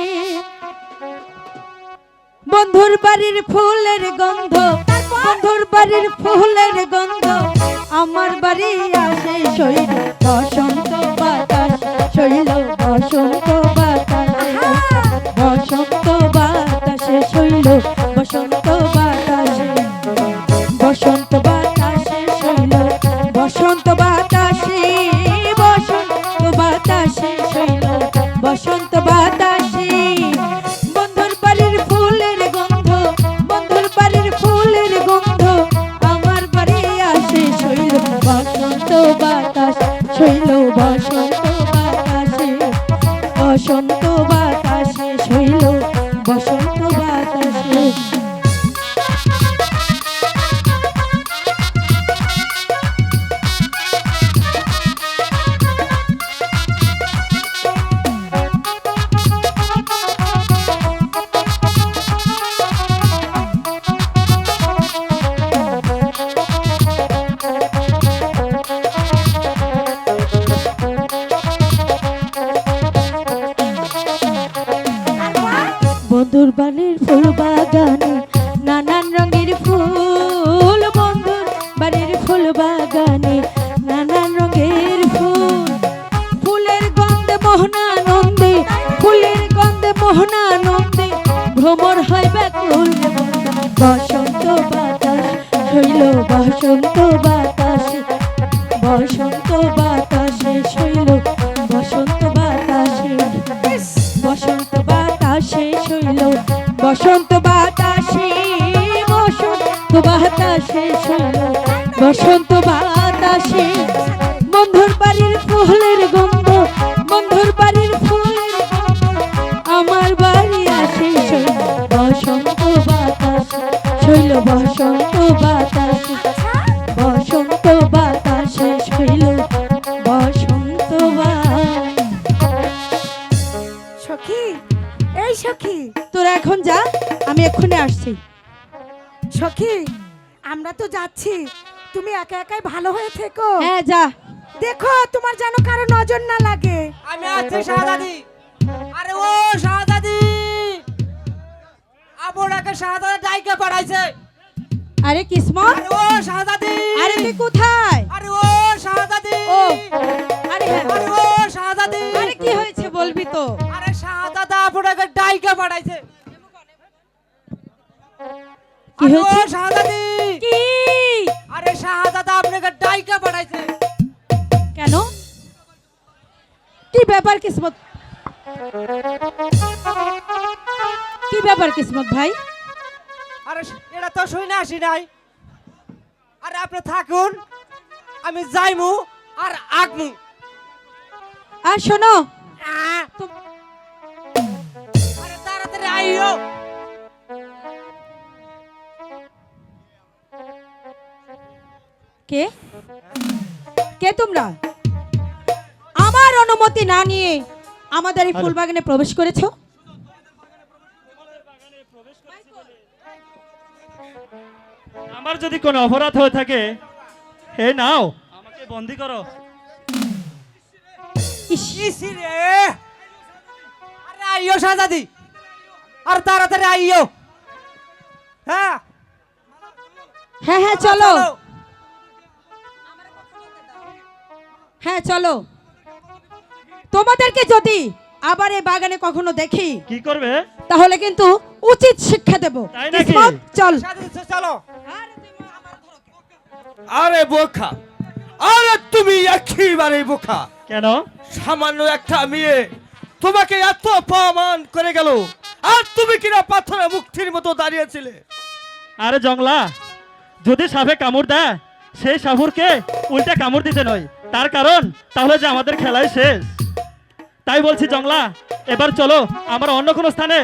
বন্ধুর বাড়ির ফুলের গন্ধ, বন্ধুর বাড়ির ফুলের গন্ধ আমার বাড়ি আসে শৈল, বসন্ত বাতাস শৈল, বসন্ত বাতাস, বসন্ত বাতাসে শৈল, বসন্ত বাতাসে, বসন্ত বাতাসে শৈল, বসন্ত বাতাসে, বসন্ত বাতাসে শৈল, বসন্ত বাতাসে বন্ধুর বাড়ির ফুলের গন্ধ, বন্ধুর বাড়ির ফুলের গন্ধ আমার বাড়ি আসে শৈল, বসন্ত বাতাস শৈল, বসন্ত বাতাসে, বসন্ত বাতাসে শৈল, বসন্ত বাতাসে। বন্ধুর বাড়ির ফুল বাগানে নানান রঙের ফুল, বন্ধুর বাড়ির ফুল বাগানে নানান রঙের ফুল, ফুলের গন্ধে মোহনানন্দে, ফুলের গন্ধে মোহনানন্দে ভ্রমর হয় ব্যাকুল, বসন্ত বাতাস শৈল, বসন্ত বাতাসে, বসন্ত বাতাসে শৈল, বসন্ত বাতাসে, বসন্ত বাতাসে শৈল, বসন্ত বাতাসে, বসন্ত বাতাসে শৈল, বসন্ত বাতাসে বন্ধুর বাড়ির ফুলের গন্ধ, বন্ধুর বাড়ির ফুলের গন্ধ আমার বাড়ি আসে শৈল, বসন্ত বাতাসে শৈল, বসন্ত বাতাসে, বসন্ত বাতাসে শৈল, বসন্ত বাতাসে। সখী, এই সখী, তোরা এখন যা, আমি এক্ষুনি আসছি। সখী আমরা তো যাচ্ছি, তুমি একা একাই ভালো হয়ে থেকো। হ্যাঁ যা। দেখো তোমার যেন কারো নজর না লাগে। আমি আছি শাহজাদি। আরে ও শাহজাদি, আপনাকে শাহজাদি ডাইকে পাঠাইছে। আরে কিসমত, আরে ও শাহজাদি, আরে তুই কোথায়? আরে ও শাহজাদি, ও আরে হ্যাঁ, আরে ও শাহজাদি, আরে কি হয়েছে বলবি তো? আরে শাহজাদা আপনাকে ডাইকে পাঠাইছে। কি আরে ও হয়েছে? শাহজাদি, কি? আরে শাহজাদা আপনাকে ডাইকে পাঠাইছে। কেন? কি ব্যাপার কিসমত? কি ব্যাপার কিসমত ভাই? আরে এটা তো শুই না আসি নাই। আরে আপনি থাকুন, আমি যাইমু আর আগমু। আর শোনো, আহ! আরে তাড়াতাড়ি আইও। কে কে তোমরা? আমার অনুমতি না নিয়ে আমাদের এই ফুলবাগানে প্রবেশ করেছো? আমার যদি কোনো অপরাধ হয়ে থাকে, হে নাও আমাকে বন্দি করো। ইস, ইসি রে! আরে আইও শাহজাদি, আর তাড়াতাড়ি আইও। হ্যাঁ হ্যাঁ হ্যাঁ চলো, হ্যাঁ চলো। তোমাদেরকে যদি আবার এই বাগানে কখনো দেখি কি করবে? তাহলে কিন্তু উচিত শিক্ষা দেব। তাই নাকি? কিসমত, চল। শাহজাদি চলো। আরে বোকা, আরে তুমি একেবারে বোকা। কেন? সামান্য একটা মেয়ে তোমাকে এত অপমান করে গেল, আর তুমি কিনা পাথরে মুক্তির মতো দাঁড়িয়েছিলে। আরে জংলা, যদি সাপে কামড় দেয় সেই সাপুরকে উল্টা কামড় দিতে নয়, তার কারণ তাহলে যে আমাদের খেলাই শেষ। তাই বলছি জংলা, এবার চলো আমরা অন্য কোনো স্থানে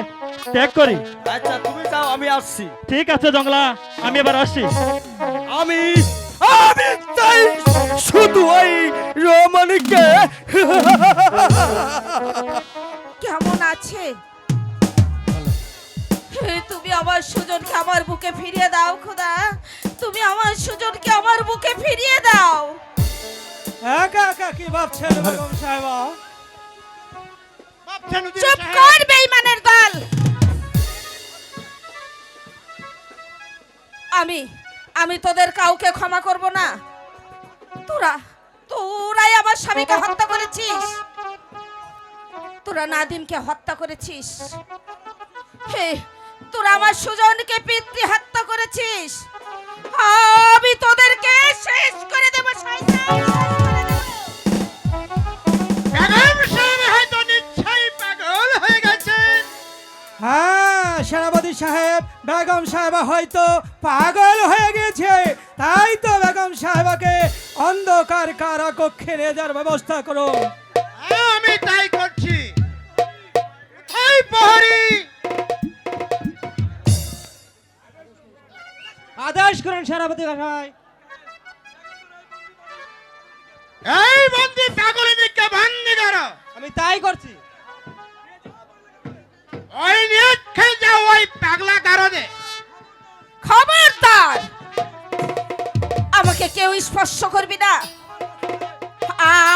ত্যাগ করি। আচ্ছা তুমি যাও, আমি আসছি। ঠিক আছে জংলা, আমি এবার আসছি। আমি আমি চাই শুধু ওই রমণীকে। কেমন আছে? হে, তুমি আমার সুজনকে আমার বুকে ফিরিয়ে দাও খোদা। তুমি আমার সুজনকে আমার বুকে ফিরিয়ে দাও। একা একা কি ভাবছেন বেগম সাহেবা? ভাবছেন উজির চুপ সাহেব? কর বেঈমানের দল। আমি তোদের কাউকে ক্ষমা করব না। তোরাই আমার স্বামীকে হত্যা করেছিস। তোরা নাদিমকে হত্যা করেছিস। হে, তোরা আমার সুজনকে পিতৃ হত্যা করেছিস। আমি তোদেরকে শেষ করে দেব শয়তান। বেগম সাহেব হয়তো নিশ্চয়ই পাগল হয়ে গেছেন। হ্যাঁ সেনাপতি সাহেব, বেগম সাহেবা হয়তো পাগল হয়ে গেছে। তাই তো বেগম সাহেবাকে অন্ধকার কারাকক্ষে নিয়ে যাওয়ার ব্যবস্থা করো। আমি তাই করছি। এই প্রহরী, আদেশ করুন সেনাপতি মশাই। এই বন্দি পাগলিনীকে বন্দি করো। আমি তাই করছি। ওই নিয়ে খেয়ে যাও ওই পাগলা কারণে। খবরদার, আমাকে কেউ স্পর্শ করবি না।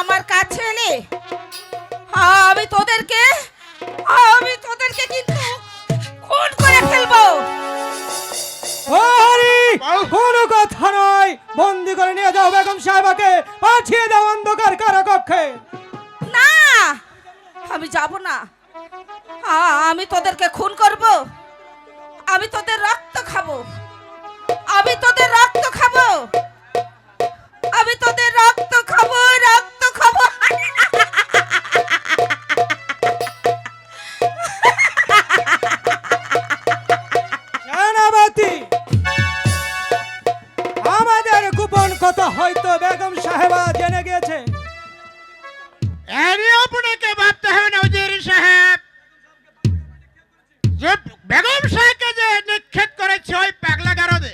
আমার কাছে এলে আমি তোদেরকে কিন্তু খুন করে ফেলবো। ও হরি, কোনো কথা নয়, বন্দি করে নিয়ে যাও বেগম সাহেবাকে, পাঠিয়ে দাও অন্ধকার কারাকক্ষে। না, আমি যাব না। আমি তোদেরকে খুন করব। আমি তোদের রক্ত খাবো। আমি তোদের রক্ত খাবো। আমি তোদের রক্ত খাবো, রক্ত খাবো। সেনাপতি, আমাদের গোপন কথা হয়তো বেগম সাহেবা জেনে গেছে। এরই আপনাকে ভাবতে হবে না উজির সাহেব, যে বেগম সাহেবকে যে নিক্ষেপ করেছে ওই পাগলা কারণে,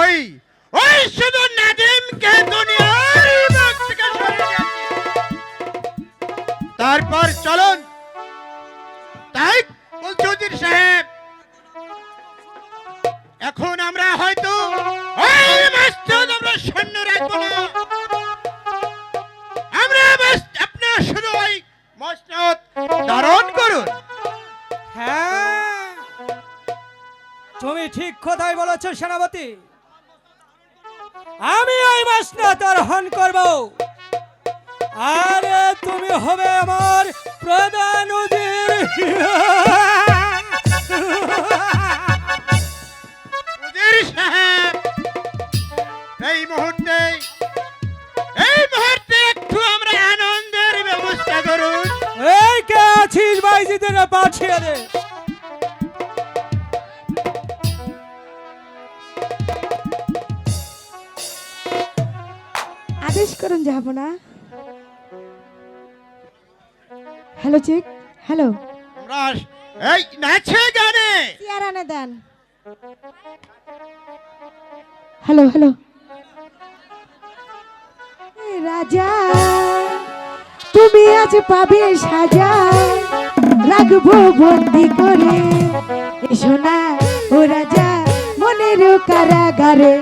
ওই ওই শুধু নাদিমকে দুনিয়ার মুখ থেকে সরিয়ে দিয়েছে। তারপর চলুন, তাই বলছি উজির সাহেব, তখন আমরা হয়তো ওই মসনদ আমরা সৈন্য রাখবো না। আমরা আপনার শুধু ওই মসনদ ধারণ করুন। হ্যাঁ, তুমি ঠিক কথাই বলেছো সেনাপতি। আমি ওই মসনদ আরোহণ করব, আরে তুমি হবে আমার প্রধান উজির। উজির সাহেব, এই মুহূর্তে একটু আমরা আনন্দের ব্যবস্থা করুন। এই কে আছিস বাইজিদের পাঠিয়ে দে। আদেশ করুন যাব না। হ্যালো চেক, হ্যালো, আমরা এই নাচে গানে চেয়ার আনে দেন। হ্যালো হ্যালো, রাজা তুমি আজ পাবে সাজা, রাখবো বন্দি করে, এসো না ও রাজা মনের কারাগারে।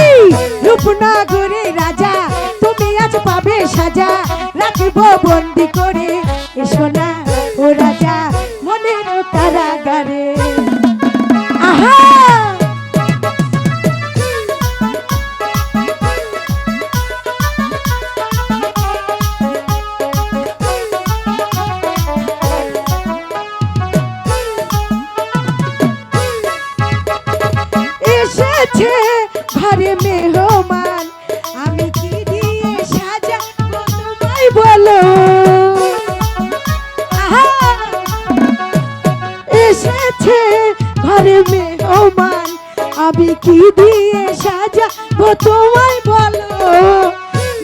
এই রূপনগরে রাজা তুমি আজ পাবে সাজা, রাখবো বন্দি করে, এসো না ও রাজা মনের কারাগারে। আহা এসেছে ঘরে মেহমান, আমি কি দিয়ে সাজাবো তোমায় বলো। আহা এসেছে ঘরে মেহমান, আমি কি দিয়ে সাজাবো তোমায় বলো।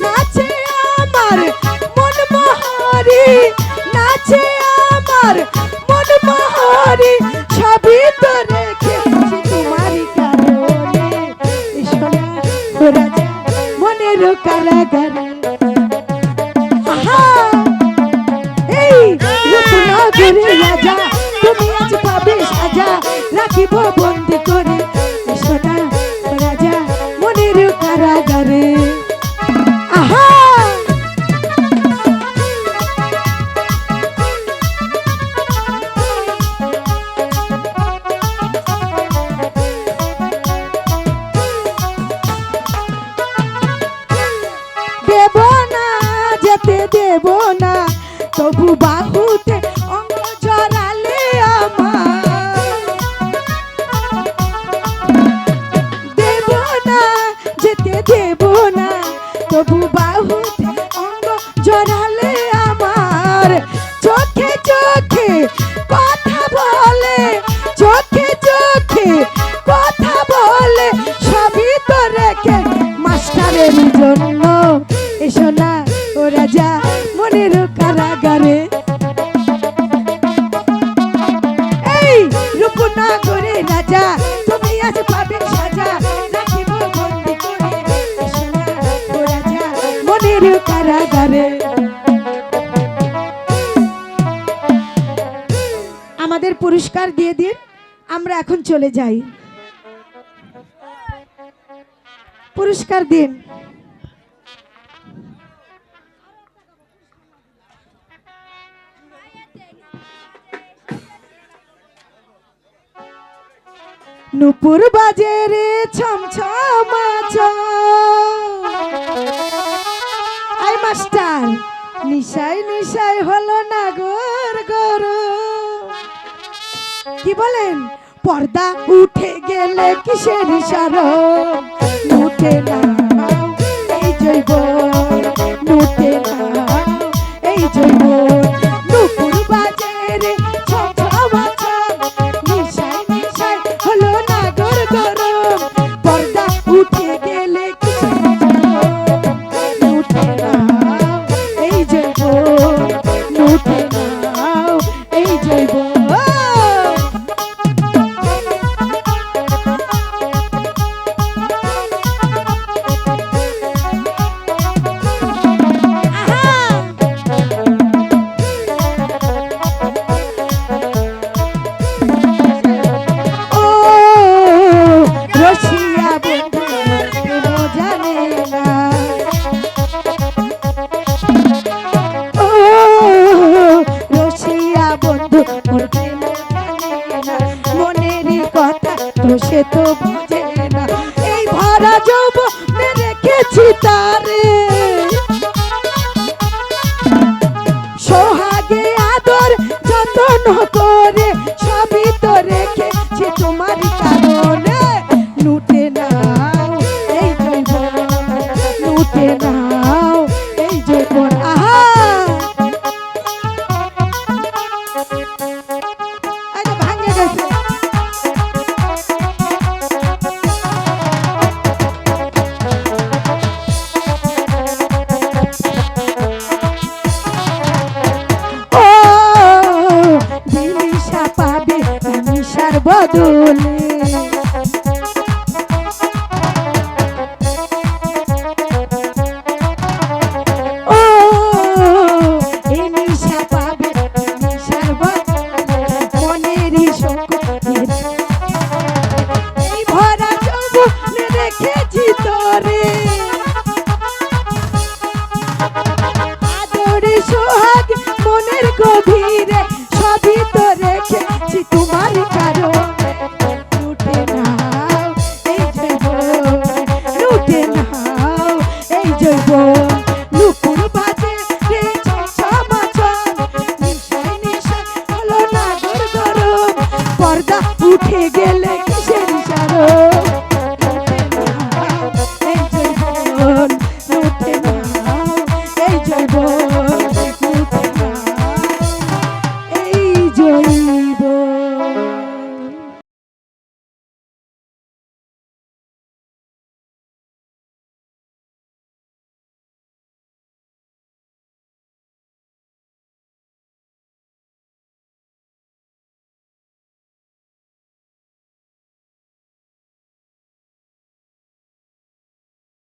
নাচে আমার মন মহারি, নাচে আমার মন মহারি, সবই তো রেখেছি তোমারই কারণে, এসো না ও রাজা মনের কারাগারে। আহা এই রূপনগরে রাজা তুমি আজ পাবে সাজা, রাখিব বন্দি করে, এসো না ও রাজা মনের কারাগারে। আহা দেব না যেতে দেব না, তবু বাহুতে অঙ্গ জড়ালে আমার। দেব না যেতে দেব না, তবু বাহুতে অঙ্গ জড়ালে আমার। চোখে চোখে কথা বলে, চোখে চোখে কথা বলে, সবই তো রেখে মাস্টারের জন্য, এসো না ও রাজা মনের কারাগারে। এই রূপনগরে রাজা তুমি আজ পাবে সাজা, রাখিব বন্দি করে, এসো না ও রাজা মনের কারাগারে। আমাদের পুরস্কার দিয়ে দিন, আমরা এখন চলে যাই। পুরস্কার দিন। নুপুর বাজে রে ছমছমাচা, আই মাস্টার নিশাই নিশাই হলো না গোর গোর। কি বলেন? পর্দা উঠে গেলে কিসের শরম, উঠে না এই জৈব, উঠে না এই জৈব। নুপুর বাজে রে ছমছমাচা, নিশাই নিশাই হলো না গোর গোর। পর্দা উঠে গেলে কিসের শরম, উঠে না এই জৈব, উঠে না এই জৈব। কথা তো সে তো বুঝে না এই ভরা যৌবনে রেখেছি তারে সোহাগে আদর যত্ন করে সবই তো রেখেছি তোমার কারণে লুটে নাও এই যৌবন লুটে নাও এই যৌবন আহা আরে ভাঙে গেছে ও দিলিশা পাবে নিশার বদলে